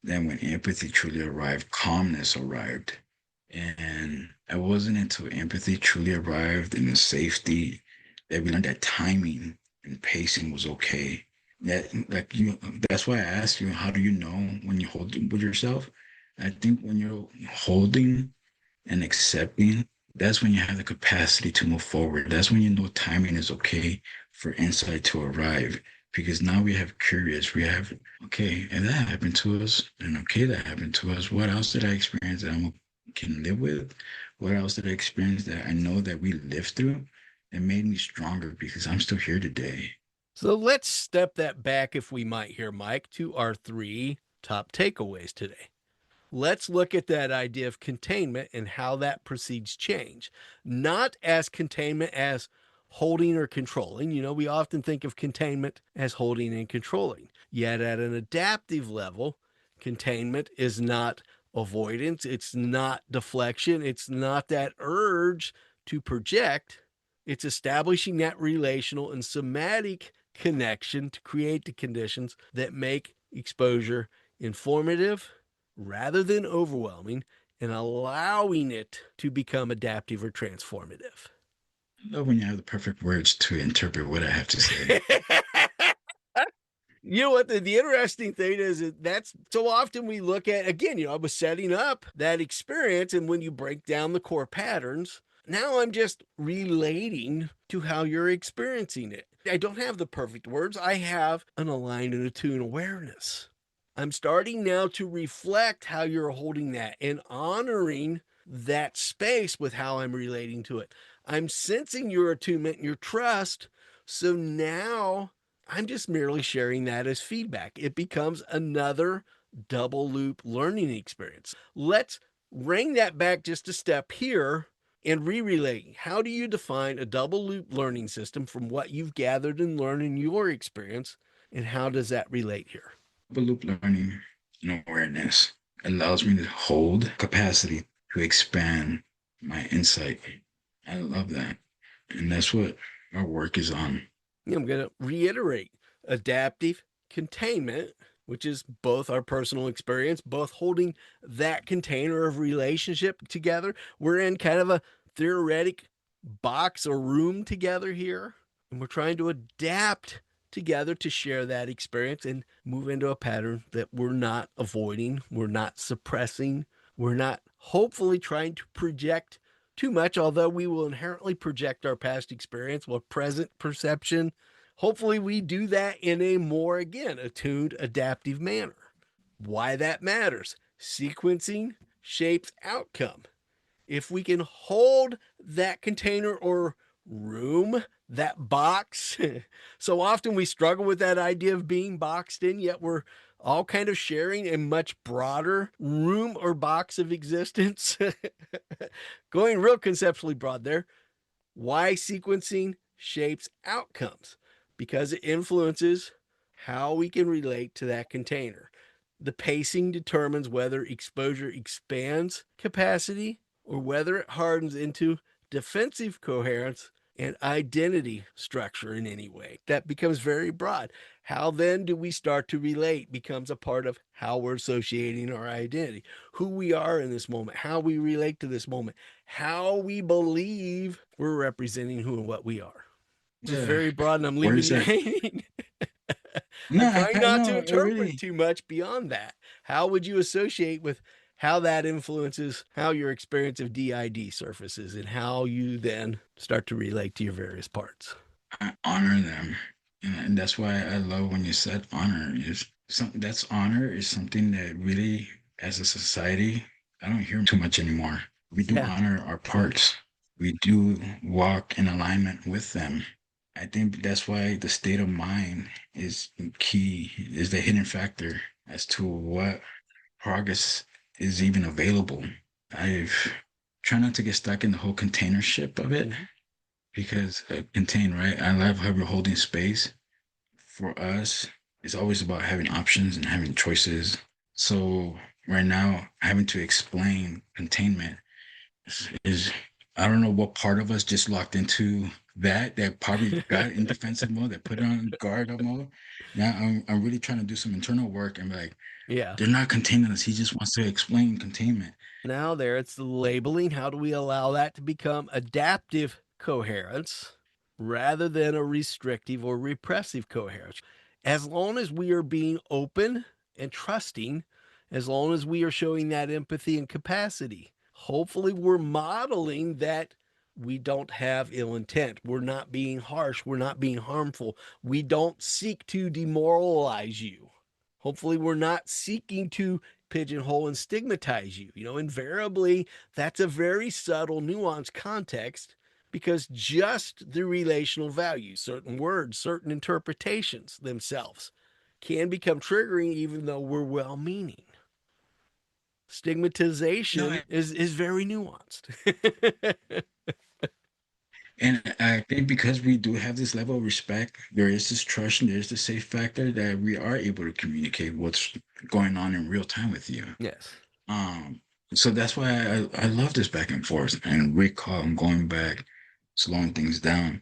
Then when empathy truly arrived, calmness arrived. And it wasn't until empathy truly arrived in the safety that we learned that timing and pacing was okay. That's why I asked you, how do you know when you hold with yourself? I think when you're holding and accepting, that's when you have the capacity to move forward. That's when you know timing is okay for insight to arrive. Because now we have curious, we have, okay, if that happened to us, and okay, that happened to us, what else did I experience that I can live with? What else did I experience that I know that we lived through? It made me stronger because I'm still here today. So let's step that back, if we might, here, Mike, to our three top takeaways today. Let's look at that idea of containment and how that precedes change, not as containment as holding or controlling. We often think of containment as holding and controlling. Yet at an adaptive level, containment is not avoidance, it's not deflection, it's not that urge to project. It's establishing that relational and somatic connection to create the conditions that make exposure informative rather than overwhelming and allowing it to become adaptive or transformative. I love when you have the perfect words to interpret what I have to say. You know what? The interesting thing is that's so often we look at, again, I was setting up that experience. And when you break down the core patterns, now I'm just relating to how you're experiencing it. I don't have the perfect words, I have an aligned and attuned awareness. I'm starting now to reflect how you're holding that and honoring that space with how I'm relating to it. I'm sensing your attunement and your trust. So now I'm just merely sharing that as feedback. It becomes another double loop learning experience. Let's bring that back just a step here and re-relating. How do you define a double loop learning system from what you've gathered and learned in your experience? And how does that relate here? Loop learning and awareness allows me to hold capacity to expand my insight. I love that. And that's what our work is on. I'm going to reiterate adaptive containment, which is both our personal experience, both holding that container of relationship together. We're in kind of a theoretic box or room together here, and we're trying to adapt together to share that experience and move into a pattern that we're not avoiding, we're not suppressing, we're not hopefully trying to project too much, although we will inherently project our past experience with present perception. Hopefully, we do that in a more, again, attuned, adaptive manner. Why that matters. Sequencing shapes outcome. If we can hold that container or room, that box, so often we struggle with that idea of being boxed in, yet we're all kind of sharing a much broader room or box of existence. Going real conceptually broad there. Why sequencing shapes outcomes? Because it influences how we can relate to that container. The pacing determines whether exposure expands capacity or whether it hardens into defensive coherence and identity structure in any way. That becomes very broad. How then do we start to relate becomes a part of how we're associating our identity, who we are in this moment, how we relate to this moment, how we believe we're representing who and what we are. This is Yeah. very broad and I'm leaving Where's you that? hanging. No, I'm trying I not to know. I interpret really. too much beyond that. How would you associate with how that influences how your experience of DID surfaces and how you then start to relate to your various parts? I honor them, and that's why I love when you said honor. Is something that's honor is something that really, as a society, I don't hear too much anymore. We do Yeah. honor our parts. We do walk in alignment with them. I think that's why the state of mind is key, is the hidden factor as to what progress is even available. I've tried not to get stuck in the whole containership of it Mm-hmm. because contain, right? I love how we're holding space. For us, it's always about having options and having choices. So right now, having to explain containment is I don't know what part of us just locked into that probably got in defensive mode, that put it on guard mode. Now I'm really trying to do some internal work and be like, Yeah. they're not containing us. He just wants to explain containment. Now, there it's the labeling. How do we allow that to become adaptive coherence rather than a restrictive or repressive coherence? As long as we are being open and trusting, as long as we are showing that empathy and capacity, hopefully we're modeling that we don't have ill intent. We're not being harsh. We're not being harmful. We don't seek to demoralize you. Hopefully, we're not seeking to pigeonhole and stigmatize you. Invariably, that's a very subtle, nuanced context because just the relational values, certain words, certain interpretations themselves can become triggering even though we're well meaning. No, Stigmatization is very nuanced. and I think because we do have this level of respect, there is this trust and there's the safe factor that we are able to communicate what's going on in real time with you. Yes. Um, so that's why I love this back and forth and recall and going back, slowing things down.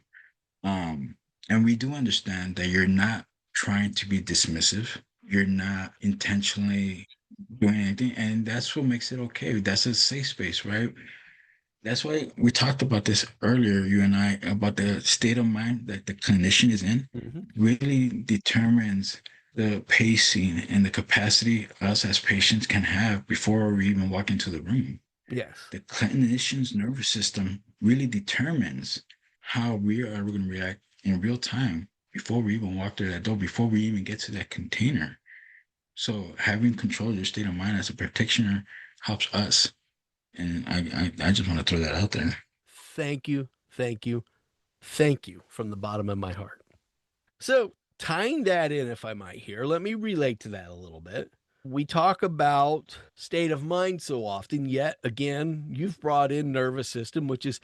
Um, and we do understand that you're not trying to be dismissive. You're not intentionally doing anything, and that's what makes it okay. That's a safe space, right? That's why we talked about this earlier, you and I, about the state of mind that the clinician is in Mm-hmm. really determines the pacing and the capacity us as patients can have before we even walk into the room. Yes. The clinician's nervous system really determines how we are going to react in real time before we even walk through that door, before we even get to that container. So having control of your state of mind as a practitioner helps us. And I just want to throw that out there. Thank you. Thank you. Thank you from the bottom of my heart. So, tying that in, if I might here, let me relate to that a little bit. We talk about state of mind so often, yet again, you've brought in nervous system, which is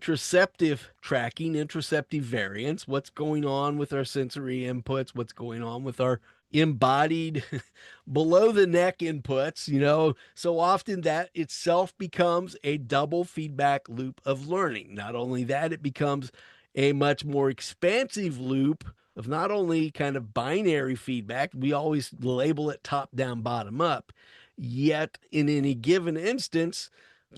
interoceptive tracking, interoceptive variance, what's going on with our sensory inputs, what's going on with our embodied below the neck inputs. So often that itself becomes a double feedback loop of learning. Not only that, it becomes a much more expansive loop of not only kind of binary feedback, we always label it top down, bottom up, yet in any given instance,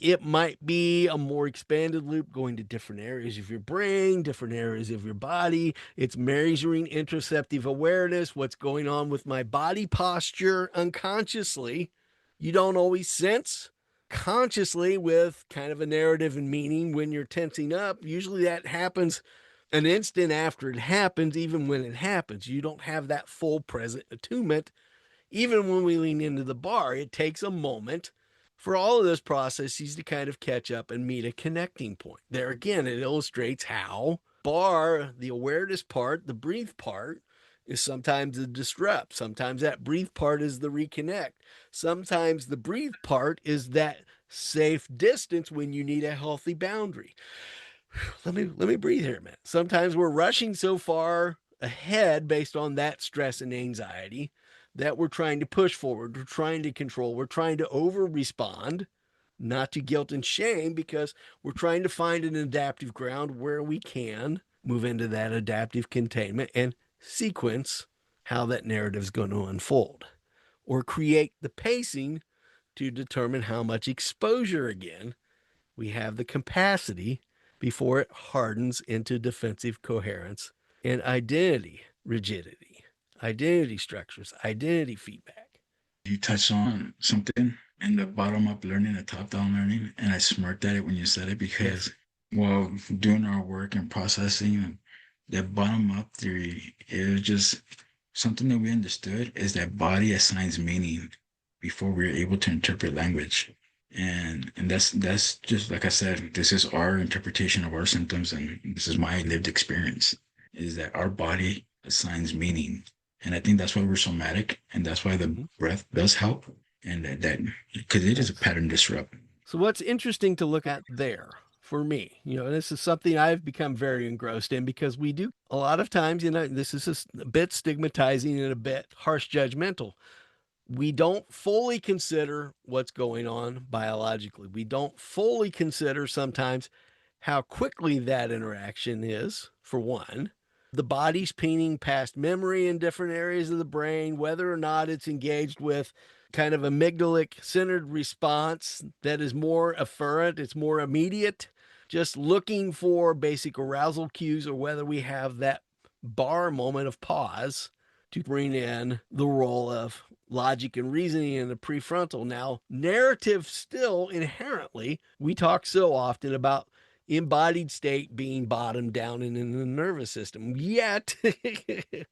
it might be a more expanded loop going to different areas of your brain, different areas of your body. It's measuring interoceptive awareness, what's going on with my body posture unconsciously. You don't always sense consciously with kind of a narrative and meaning when you're tensing up. Usually that happens an instant after it happens, even when it happens. You don't have that full present attunement. Even when we lean into the bar, it takes a moment for all of those processes to kind of catch up and meet a connecting point. There again, it illustrates how B.A.R, the awareness part, the breathe part, is sometimes the disrupt. Sometimes that breathe part is the reconnect. Sometimes the breathe part is that safe distance when you need a healthy boundary. Let me breathe here, man. Sometimes we're rushing so far ahead based on that stress and anxiety that we're trying to push forward, we're trying to control, we're trying to over respond, not to guilt and shame, because we're trying to find an adaptive ground where we can move into that adaptive containment and sequence how that narrative is going to unfold or create the pacing to determine how much exposure again we have the capacity before it hardens into defensive coherence and identity rigidity, identity structures, identity feedback. You touched on something in the bottom up learning, the top down learning, and I smirked at it when you said it Yes. because while doing our work and processing, the bottom up theory, it was just something that we understood is that body assigns meaning before we're able to interpret language. And that's just like I said, this is our interpretation of our symptoms, and this is my lived experience, is that our body assigns meaning. And I think that's why we're somatic, and that's why the breath does help, and that because it is a Yes. pattern disrupt. So, what's interesting to look at there for me, this is something I've become very engrossed in because we do a lot of times, this is a bit stigmatizing and a bit harsh judgmental. We don't fully consider what's going on biologically. We don't fully consider sometimes how quickly that interaction is, for one. The body's pinging past memory in different areas of the brain, whether or not it's engaged with kind of amygdalic centered response that is more efferent, it's more immediate, just looking for basic arousal cues, or whether we have that B.A.R moment of pause to bring in the role of logic and reasoning in the prefrontal. Now, narrative still inherently, we talk so often about embodied state being bottomed down in the nervous system. Yet, the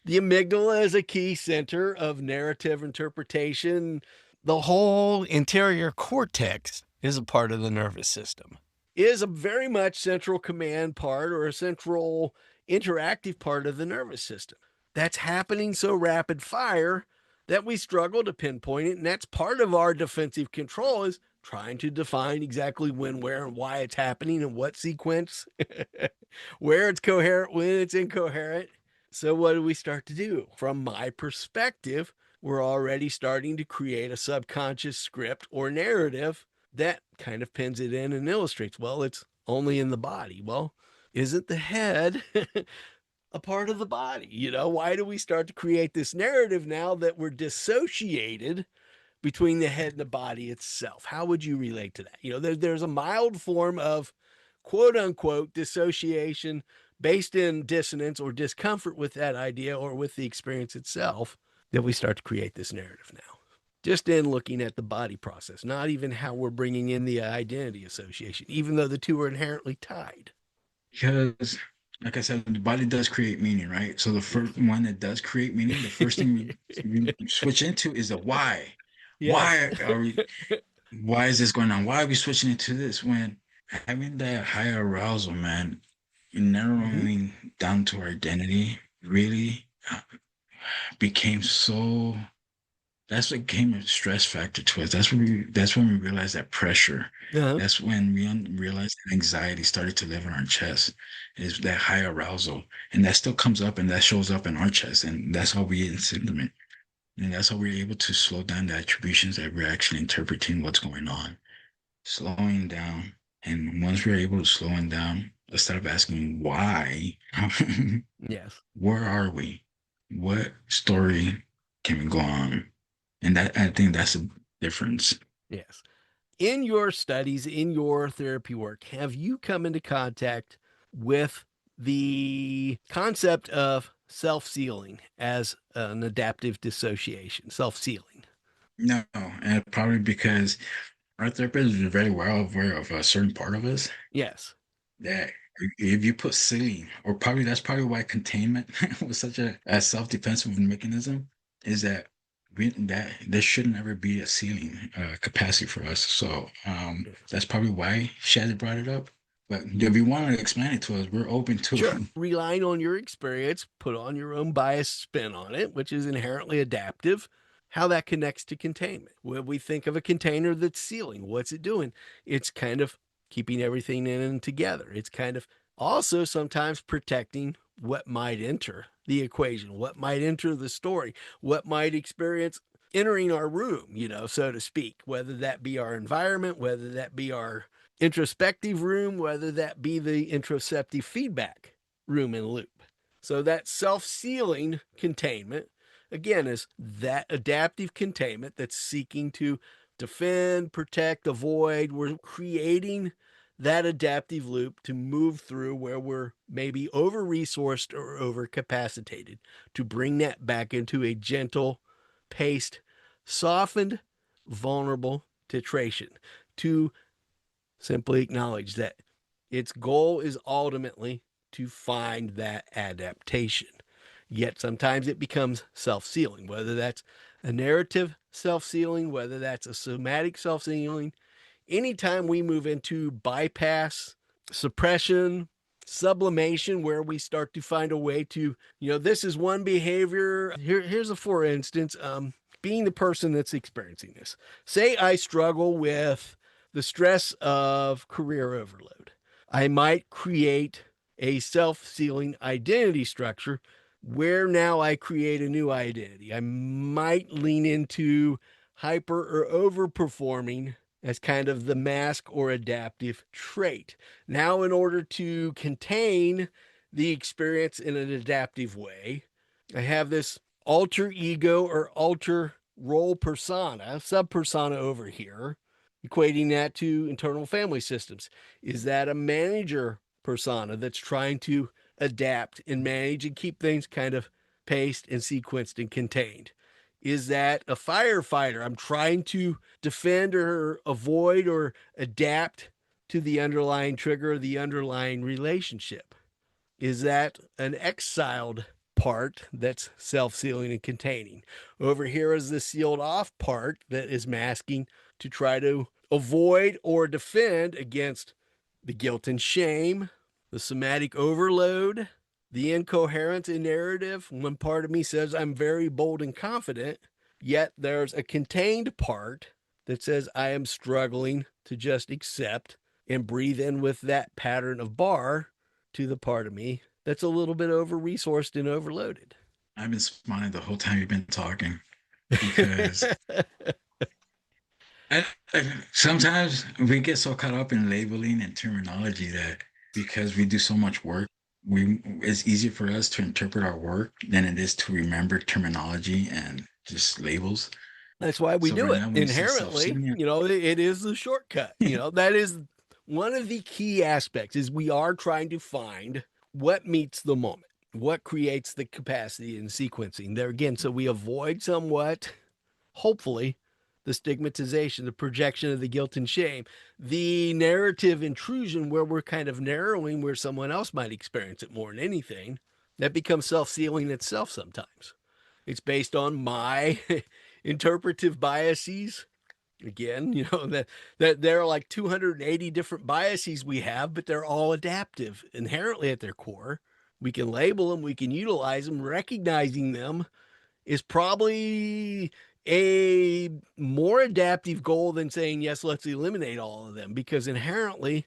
amygdala is a key center of narrative interpretation. The whole interior cortex is a part of the nervous system, is a very much central command part or a central interactive part of the nervous system. That's happening so rapid fire that we struggle to pinpoint it. And that's part of our defensive control, is trying to define exactly when, where, and why it's happening and what sequence, where it's coherent, when it's incoherent. So, what do we start to do? From my perspective, we're already starting to create a subconscious script or narrative that kind of pins it in and illustrates, well, it's only in the body. Well, isn't the head a part of the body? Why do we start to create this narrative now that we're dissociated between the head and the body itself? How would you relate to that? There's a mild form of quote unquote dissociation based in dissonance or discomfort with that idea or with the experience itself, that we start to create this narrative now. Just in looking at the body process, not even how we're bringing in the identity association, even though the two are inherently tied. Because, like I said, the body does create meaning, right? So the first one that does create meaning, the first thing we switch into is the why. Yes. Why are we? Why is this going on? Why are we switching into this when having that higher arousal, man, narrowing down to our identity really became so. That's what became a stress factor to us. That's when we realized that pressure. Uh-huh. That's when we realized that anxiety started to live in our chest. Is that high arousal, and that still comes up and that shows up in our chest, and that's how we get in sentiment, and that's how we're able to slow down the attributions that we're actually interpreting what's going on, slowing down. And once we're able to slow down, instead of asking why, Yes. where are we? What story can we go on? And that I think that's a difference. Yes. In your studies, in your therapy work, have you come into contact with the concept of self sealing as an adaptive dissociation, self sealing? No, and probably because our therapist is very well aware of a certain part of us Yes. that if you put ceiling, or that's probably why containment was such a self-defensive mechanism, is that that there should never be a ceiling capacity for us. So that's probably why Shad brought it up. But if you want to explain it to us, we're open to Sure. it. Relying on your experience, put on your own bias spin on it, which is inherently adaptive. How that connects to containment. When we think of a container that's sealing, what's it doing? It's kind of keeping everything in and together. It's kind of also sometimes protecting what might enter the equation, what might enter the story, what might experience entering our room, so to speak, whether that be our environment, whether that be our introspective room, whether that be the introspective feedback room and loop. So that self-sealing containment, again, is that adaptive containment that's seeking to defend, protect, avoid. We're creating that adaptive loop to move through where we're maybe over-resourced or over-capacitated, to bring that back into a gentle, paced, softened, vulnerable titration, to simply acknowledge that its goal is ultimately to find that adaptation. Yet sometimes it becomes self-sealing, whether that's a narrative self-sealing, whether that's a somatic self-sealing. Anytime we move into bypass, suppression, sublimation, where we start to find a way to, this is one behavior. Here's a for instance, being the person that's experiencing this. Say I struggle with the stress of career overload. I might create a self-sealing identity structure where now I create a new identity. I might lean into hyper or overperforming as kind of the mask or adaptive trait. Now, in order to contain the experience in an adaptive way, I have this alter ego or alter role persona, sub persona over here, equating that to internal family systems. Is that a manager persona that's trying to adapt and manage and keep things kind of paced and sequenced and contained? Is that a firefighter? I'm trying to defend or avoid or adapt to the underlying trigger, the underlying relationship. Is that an exiled part that's self-sealing and containing? Over here is the sealed off part that is masking to try to avoid or defend against the guilt and shame, the somatic overload, the incoherence in narrative. One part of me says I'm very bold and confident, yet there's a contained part that says I am struggling to just accept and breathe in with that pattern of B.A.R to the part of me that's a little bit over-resourced and overloaded. I've been smiling the whole time you've been talking because sometimes we get so caught up in labeling and terminology that because we do so much work, it's easier for us to interpret our work than it is to remember terminology and just labels. That's why we So do right it. now, when you say Inherently, self-sealing, it is the shortcut. That is one of the key aspects, is we are trying to find what meets the moment, what creates the capacity in sequencing there again. So we avoid somewhat, hopefully, the stigmatization, the projection of the guilt and shame, the narrative intrusion where we're kind of narrowing where someone else might experience it more than anything. That becomes self-sealing itself sometimes. It's based on my interpretive biases. Again, that there are like 280 different biases we have, but they're all adaptive inherently at their core. We can label them, we can utilize them. Recognizing them is probably a more adaptive goal than saying, yes, let's eliminate all of them, because inherently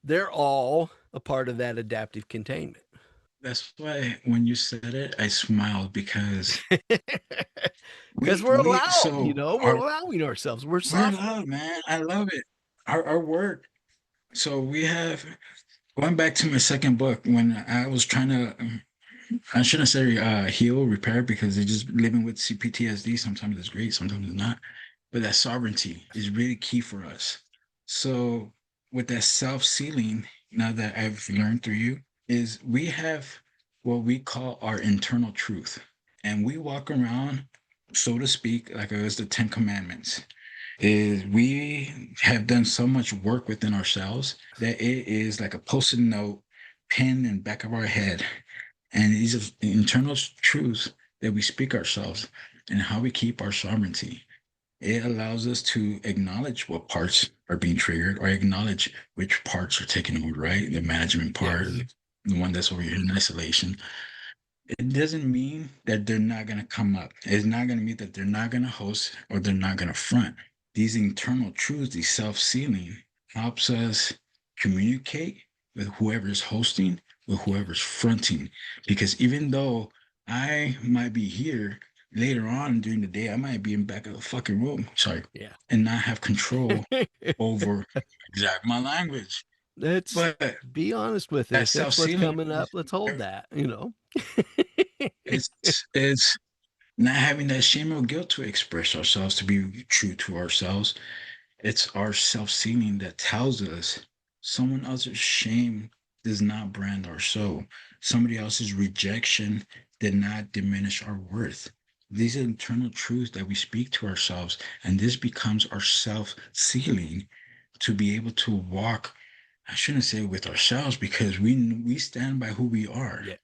they're all a part of that adaptive containment. that's why when you said it, I smiled because Because we we're we allowed, so we're allowing ourselves. We're we're soft. allowed, man. I love it. Our work. So we have going back to my second book when I was trying to I shouldn't say heal, repair because they're just living with CPTSD. Sometimes it's great, sometimes it's not. But that sovereignty is really key for us. So with that self-sealing, now that I've learned through you, is we have what we call our internal truth. And we walk around, so to speak, like it was the Ten Commandments. Is we have done so much work within ourselves that it is like a post-it note pinned in the back of our head. And these are internal truths that we speak ourselves. and how we keep our sovereignty. It allows us to acknowledge what parts are being triggered or acknowledge which parts are taking over, right? The management part, Yes. the one that's over here in isolation. It doesn't mean that they're not going to come up. It's not going to mean that they're not going to host or they're not going to front. These internal truths, these self-sealing, helps us communicate with whoever's hosting, with whoever's fronting. Because even though I might be here later on during the day, I might be in back of the fucking room, sorry, Yeah. and not have control over exact my language. Let's But be honest with it. that If that's what's self-sealing coming up, let's hold that, it's it's not having that shame or guilt to express ourselves, to be true to ourselves. It's our self-sealing that tells us someone else's shame does not brand our soul. Somebody else's rejection did not diminish our worth. These are internal truths that we speak to ourselves, and this becomes our self-sealing to be able to walk. I shouldn't say with ourselves because we stand by who we are. Yes.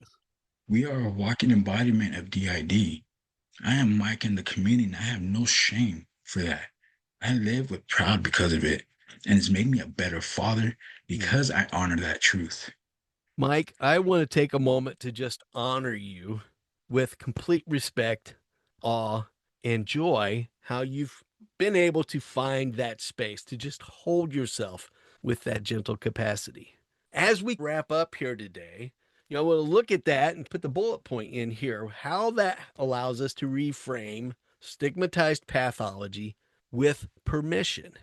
We are a walking embodiment of DID. I am Mike in the community, and I have no shame for that. I live with proud because of it, and it's made me a better father because I honor that truth. Mike, I want to take a moment to just honor you with complete respect, awe, and joy, how you've been able to find that space to just hold yourself with that gentle capacity. As we wrap up here today, I want to look at that and put the bullet point in here, how that allows us to reframe stigmatized pathology with permission.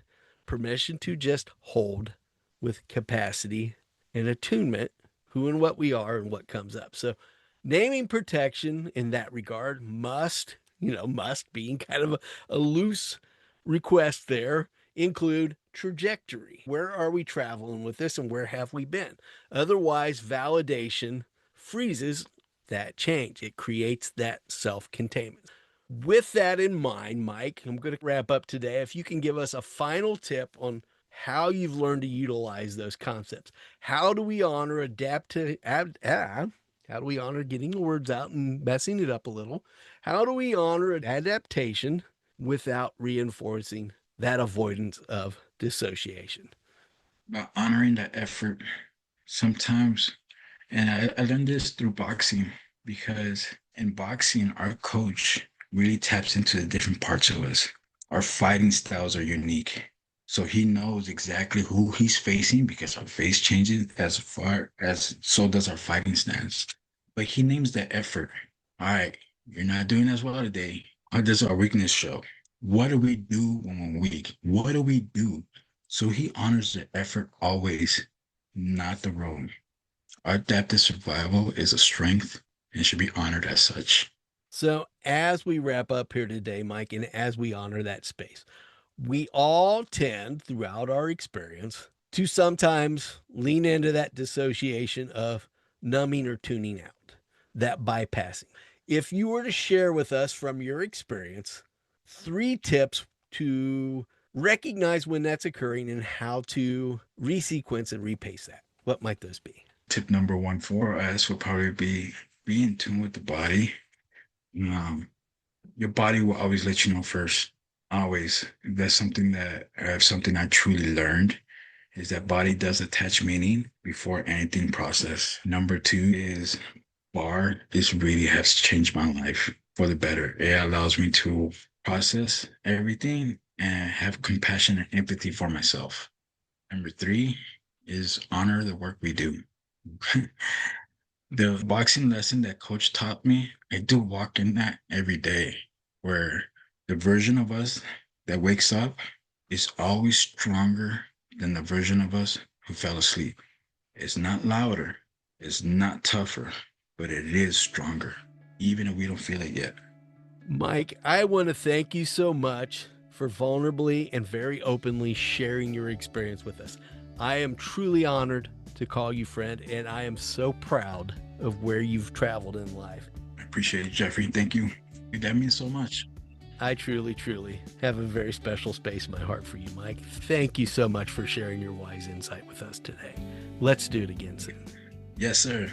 Permission to just hold with capacity and attunement who and what we are and what comes up. So naming protection in that regard must being kind of a loose request there, include trajectory. Where are we traveling with this and where have we been? Otherwise, validation freezes that change. It creates that self-containment. With that in mind, Mike, I'm going to wrap up today. If you can give us a final tip on how you've learned to utilize those concepts. How do we honor how do we honor getting the words out and messing it up a little? How do we honor adaptation without reinforcing that avoidance of dissociation? By honoring that effort, sometimes, and I learned this through boxing because in boxing, our coach really taps into the different parts of us. Our fighting styles are unique. So he knows exactly who he's facing because our face changes as far as so does our fighting stance. But he names the effort. All right, you're not doing as well today. How does our weakness show? What do we do when we're weak? What do we do? So he honors the effort always, not the road. Our adaptive survival is a strength and should be honored as such. So, as we wrap up here today, Mike, and as we honor that space, we all tend throughout our experience to sometimes lean into that dissociation of numbing or tuning out, that bypassing. If you were to share with us from your experience 3 tips to recognize when that's occurring and how to resequence and repace that, what might those be? Tip number one for us would probably be in tune with the body. Your body will always let you know first. Always. That's something I truly learned is that body does attach meaning before anything processed. Number 2 is B.A.R. This really has changed my life for the better. It allows me to process everything and have compassion and empathy for myself. Number 3 is honor the work we do. The boxing lesson that coach taught me, I do walk in that every day, where the version of us that wakes up is always stronger than the version of us who fell asleep. It's not louder, it's not tougher, but it is stronger, even if we don't feel it yet. Mike, I want to thank you so much for vulnerably and very openly sharing your experience with us. I am truly honored to call you friend, and I am so proud of where you've traveled in life. I appreciate it, Jeffrey. Thank you. That means so much. I truly have a very special space in my heart for you, Mike. Thank you so much for sharing your wise insight with us today. Let's do it again soon. Yes, sir.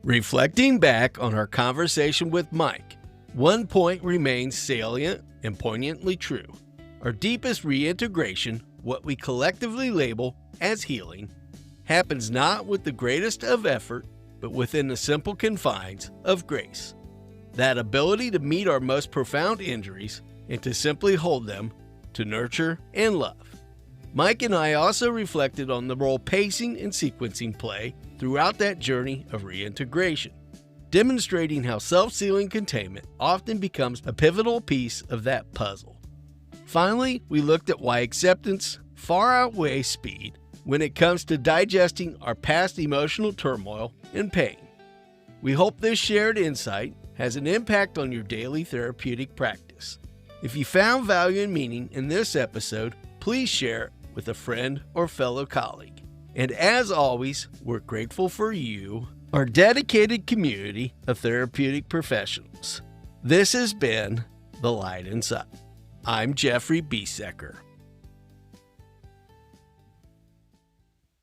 Reflecting back on our conversation with Mike, one point remains salient and poignantly true. Our deepest reintegration, what we collectively label as healing, happens not with the greatest of effort, but within the simple confines of grace. That ability to meet our most profound injuries and to simply hold them, to nurture and love. Mike and I also reflected on the role pacing and sequencing play throughout that journey of reintegration, demonstrating how self-sealing containment often becomes a pivotal piece of that puzzle. Finally, we looked at why acceptance far outweighs speed when it comes to digesting our past emotional turmoil and pain. We hope this shared insight has an impact on your daily therapeutic practice. If you found value and meaning in this episode, please share it with a friend or fellow colleague. And as always, we're grateful for you, our dedicated community of therapeutic professionals. This has been The Light Inside. I'm Jeffrey Besecker.